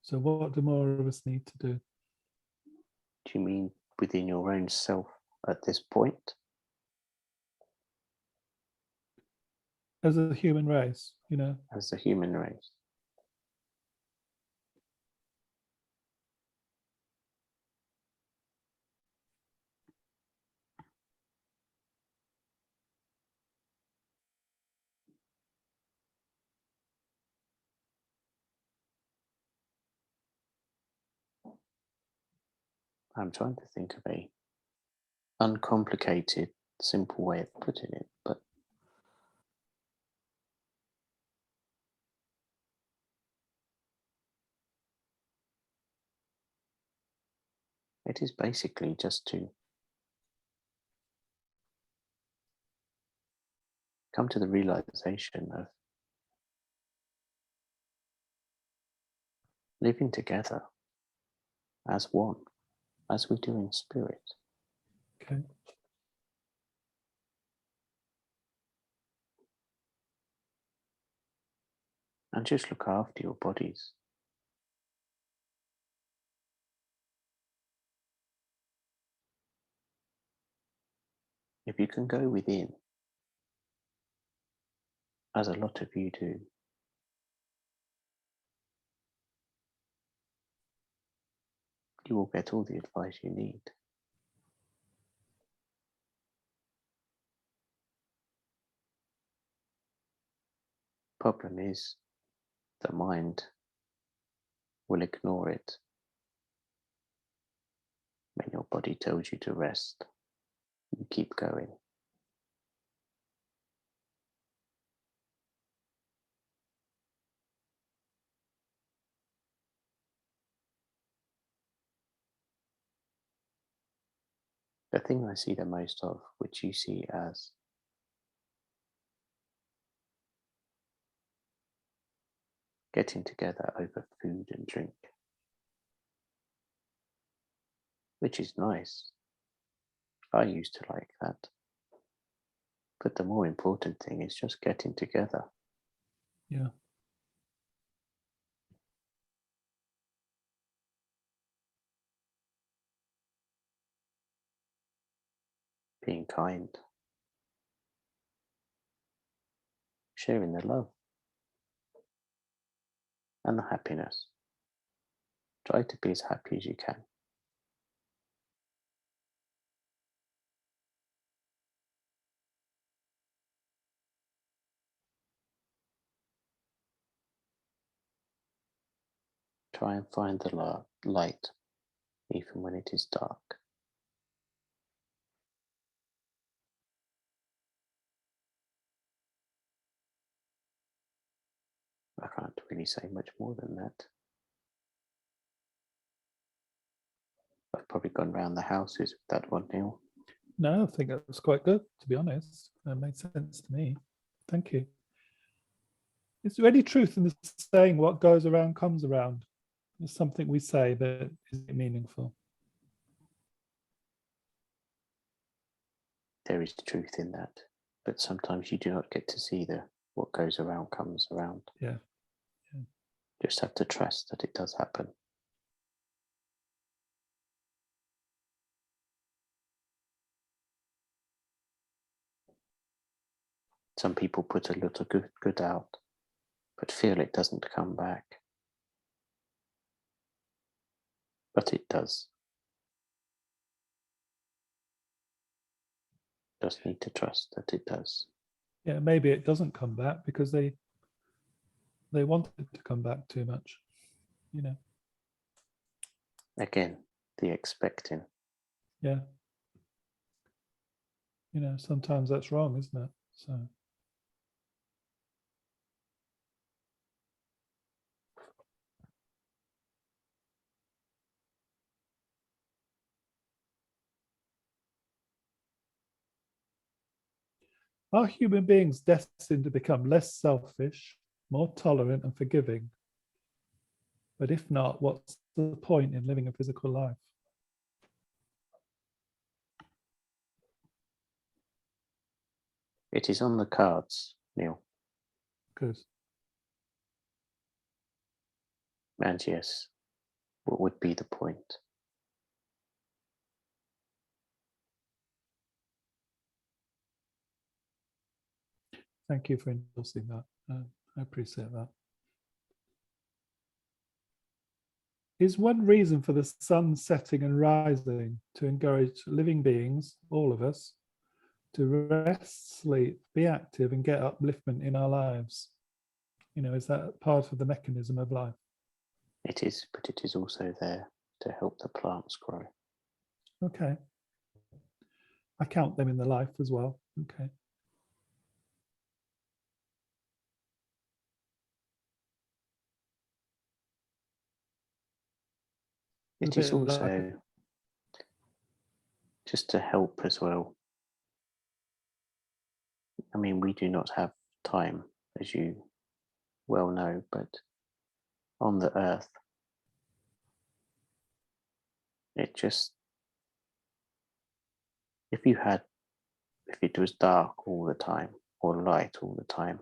So what do more of us need to do? Do you mean within your own self at this point? As a human race, you know? As the human race? I'm trying to think of a uncomplicated, simple way of putting it, but it is basically just to come to the realization of living together as one, as we do in spirit. Okay. And just look after your bodies. If you can go within, as a lot of you do, you will get all the advice you need. Problem is, the mind will ignore it when your body tells you to rest. You keep going. The thing I see the most of, which you see as getting together over food and drink, which is nice. I used to like that. But the more important thing is just getting together. Yeah. Being kind. Sharing the love. And the happiness. Try to be as happy as you can. Try and find the light, even when it is dark. I can't really say much more than that. I've probably gone round the houses with that one, Neil. No, I think that was quite good, to be honest. That made sense to me. Thank you. Is there any truth in the saying, what goes around comes around? It's something we say, but is it meaningful? There is truth in that, but sometimes you do not get to see what goes around comes around. Yeah. Just have to trust that it does happen. Some people put a little good out, but feel it doesn't come back. But it does. Just need to trust that it does. Yeah, maybe it doesn't come back because they want it to come back too much, you know. Again, the expecting. Yeah. You know, sometimes that's wrong, isn't it? So are human beings destined to become less selfish, more tolerant and forgiving? But if not, what's the point in living a physical life? It is on the cards, Neil. Good. And yes, what would be the point? Thank you for endorsing that. I appreciate that. Is one reason for the sun setting and rising to encourage living beings, all of us, to rest, sleep, be active and get upliftment in our lives? You know, is that part of the mechanism of life? It is, but it is also there to help the plants grow. Okay. I count them in the life as well. Okay. It A is bit like also just to help as well. I mean, we do not have time, as you well know, but on the earth, it just, if it was dark all the time or light all the time,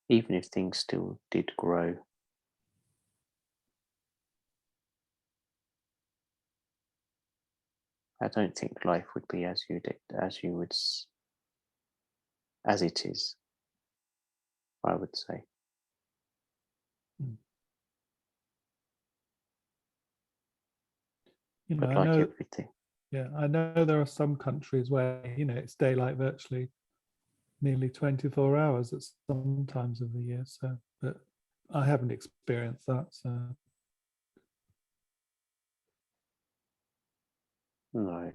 even if things still did grow, I don't think life would be as as it is, I would say. you know, But I like know, everything, yeah, I know there are some countries where, you know, it's daylight virtually nearly 24 hours at some times of the year. So, but I haven't experienced that. So, no,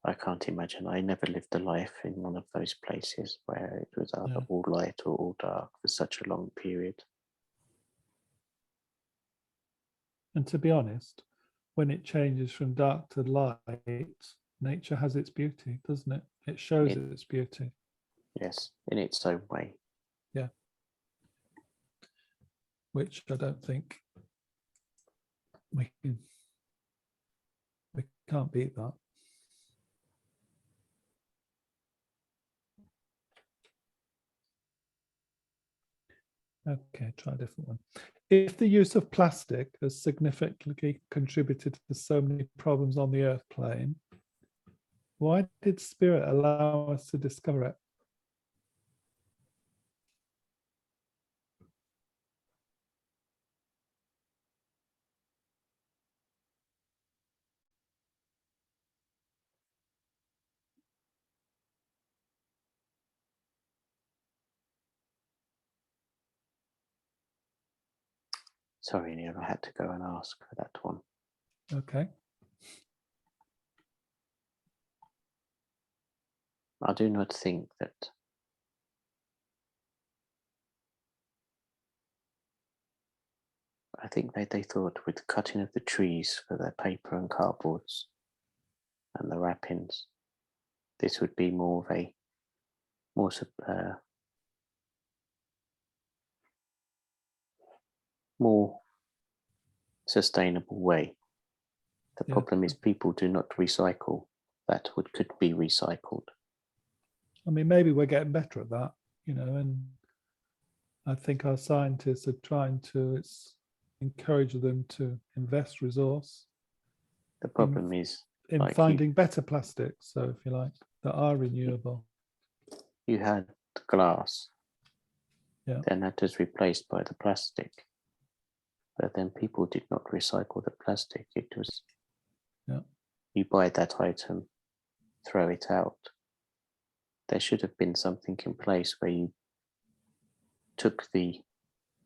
I can't imagine. I never lived a life in one of those places where it was either yeah. all light or all dark for such a long period. And to be honest, when it changes from dark to light, nature has its beauty, doesn't it? It shows its beauty. Yes, in its own way. Yeah. Which I don't think we can't beat that. Okay, try a different one. If the use of plastic has significantly contributed to so many problems on the Earth plane, why did Spirit allow us to discover it? Sorry, Neil, I had to go and ask for that one. Okay. I do not think that I think they thought with cutting of the trees for their paper and cardboards and the wrappings, this would be more of a more sustainable way. The Yeah. problem is people do not recycle that what could be recycled. I mean, maybe we're getting better at that, you know, and I think our scientists are trying to encourage them to invest resource The problem is, in like finding better plastics, so if you like, that are renewable. you had glass, Yeah. then that was replaced by the plastic. But then people did not recycle the plastic. It was, Yeah. you buy that item, throw it out. There should have been something in place where you took the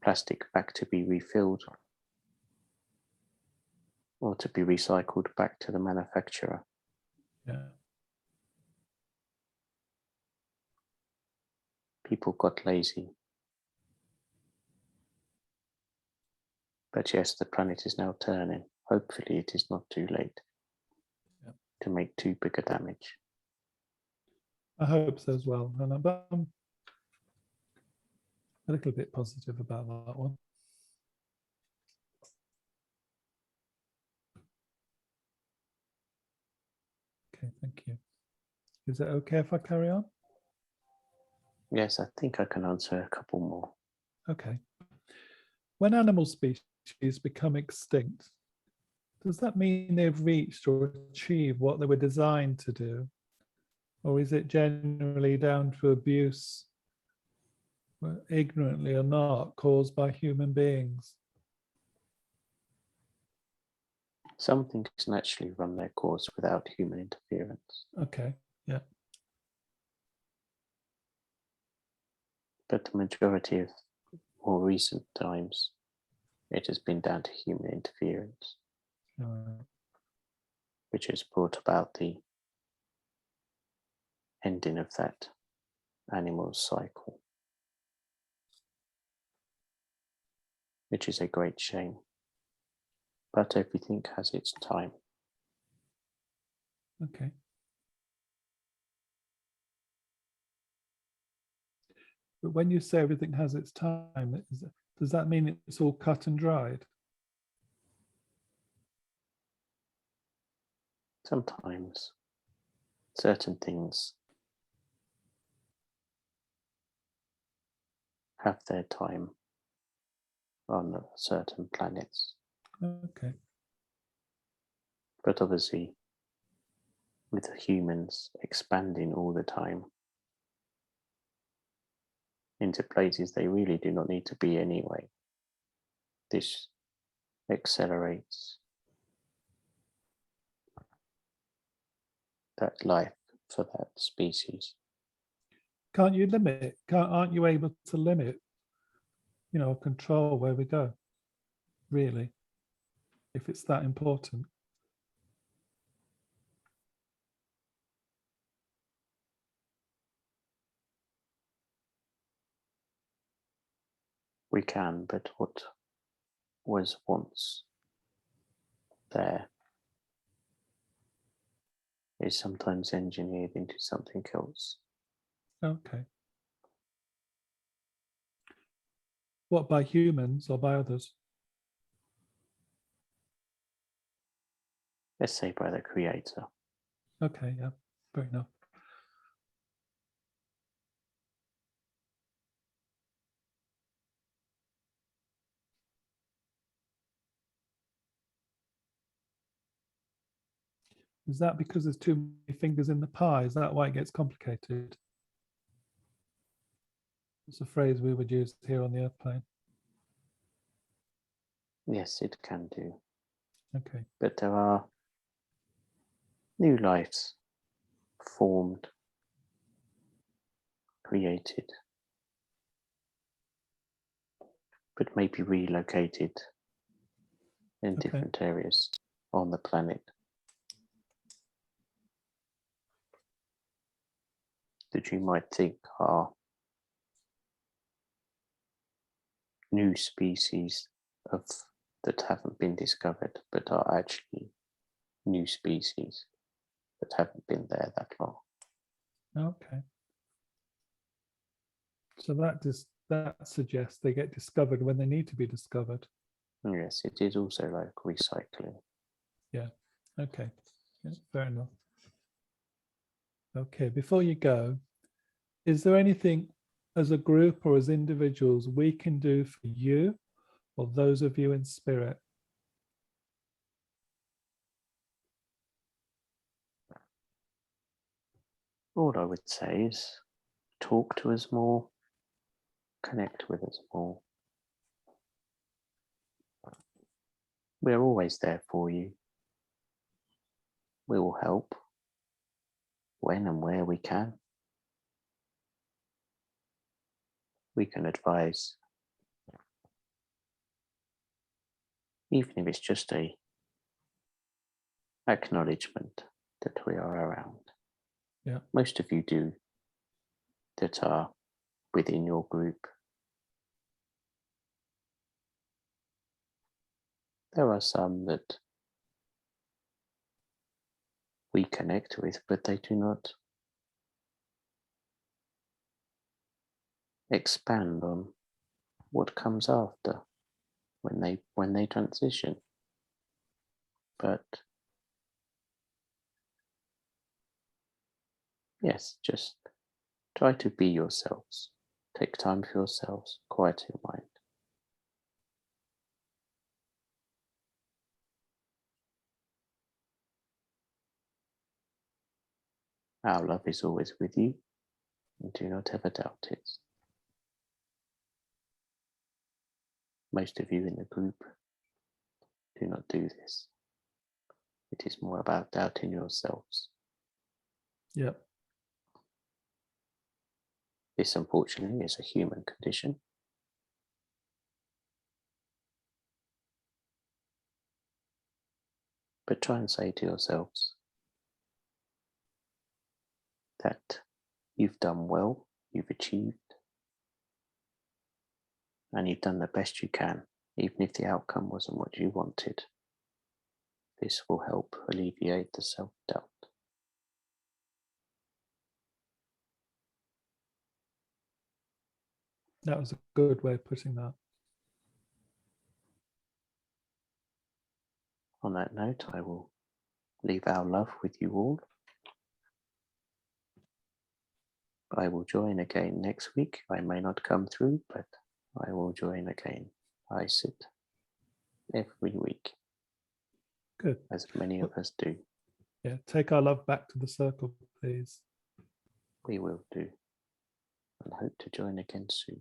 plastic back to be refilled or to be recycled back to the manufacturer. Yeah. People got lazy. But yes, the planet is now turning. Hopefully it is not too late to make too big a damage. I hope so as well. And I'm a little bit positive about that one. Okay, thank you. Is it okay if I carry on? Yes, I think I can answer a couple more. Okay. When animal species become extinct, does that mean they've reached or achieved what they were designed to do? Or is it generally down to abuse, ignorantly or not, caused by human beings? Some things naturally run their course without human interference. Okay, yeah. But the majority of more recent times, it has been down to human interference. which has brought about the ending of that animal's cycle, which is a great shame. But everything has its time. Okay. But when you say everything has its time, does that mean it's all cut and dried? Sometimes certain things have their time on certain planets, Okay. but obviously with the humans expanding all the time into places they really do not need to be anyway, this accelerates that life for that species. Can't you limit? Aren't you able to limit, control where we go? Really, if it's that important. We can, but what was once there is sometimes engineered into something else. Okay. What, by humans or by others? Let's say by the creator. Okay, yeah, fair enough. Is that because there's too many fingers in the pie? Is that why it gets complicated? It's a phrase we would use here on the airplane. Yes, it can do. Okay. But there are new lives formed, created, but maybe relocated in different areas on the planet that you might think are new species that haven't been discovered, but are actually new species that haven't been there that long. Okay. So that suggests they get discovered when they need to be discovered. Yes, it is also like recycling. Yeah. Okay. Yeah, fair enough. Okay. Before you go, is there anything as a group or as individuals we can do for you or those of you in spirit? All I would say is talk to us more, connect with us more. We're always there for you. We will help when and where we can. We can advise, even if it's just a acknowledgement that we are around. Yeah. Most of you do that are within your group. There are some that we connect with, but they do not expand on what comes after when they transition. But yes, just try to be yourselves. Take time for yourselves, quiet your mind. Our love is always with you, and do not ever doubt it. Most of you in the group do not do this. It is more about doubting yourselves. Yeah. This, unfortunately, is a human condition. But try and say to yourselves that you've done well, you've achieved, and you've done the best you can, even if the outcome wasn't what you wanted. This will help alleviate the self-doubt. That was a good way of putting that. On that note, I will leave our love with you all. I will join again next week. I may not come through, but I will join again. I sit every week. Good. As many of us do. Yeah, take our love back to the circle, please. We will do. And hope to join again soon.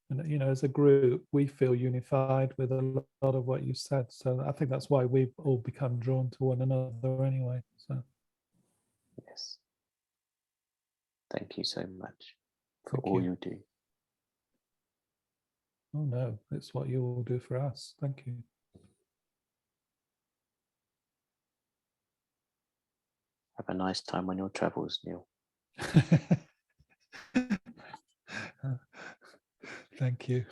And, you know, as a group, we feel unified with a lot of what you said. So I think that's why we've all become drawn to one another anyway. So yes. Thank you so much for Thank all you. you do. Oh no, it's what you all do for us. Thank you. Have a nice time on your travels, Neil. Thank you.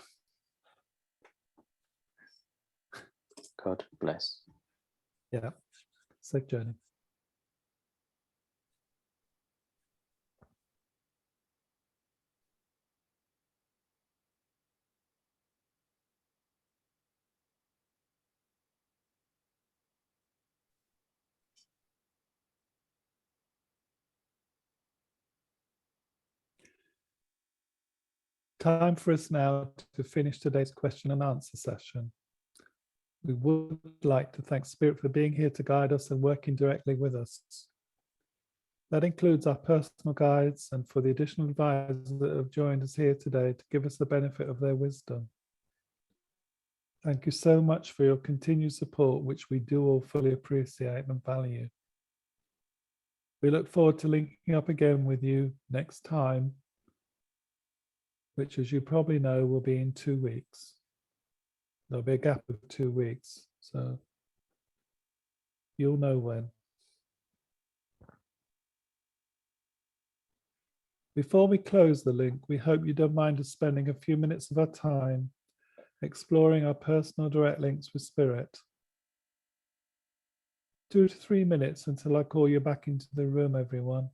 God bless. Yeah. Safe journey. Time for us now to finish today's question and answer session. We would like to thank Spirit for being here to guide us and working directly with us. That includes our personal guides and for the additional advisors that have joined us here today to give us the benefit of their wisdom. Thank you so much for your continued support, which we do all fully appreciate and value. We look forward to linking up again with you next time, which, as you probably know, will be in 2 weeks. There'll be a gap of 2 weeks, so you'll know when. Before we close the link, we hope you don't mind us spending a few minutes of our time exploring our personal direct links with Spirit. 2 to 3 minutes until I call you back into the room, everyone.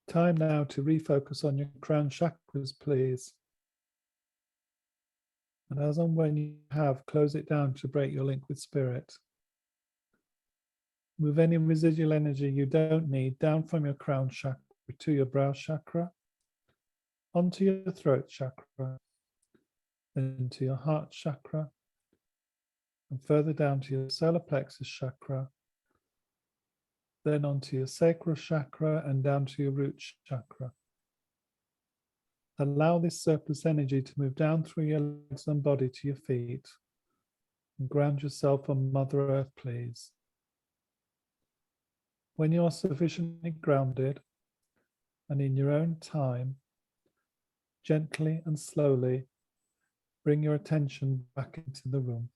Time now to refocus on your crown chakras, please. And as and when you have, close it down to break your link with Spirit. Move any residual energy you don't need down from your crown chakra to your brow chakra, onto your throat chakra, then to your heart chakra, and further down to your solar plexus chakra, then onto your sacral chakra and down to your root chakra. Allow this surplus energy to move down through your legs and body to your feet. And ground yourself on Mother Earth, please. When you are sufficiently grounded, and in your own time, gently and slowly, bring your attention back into the room.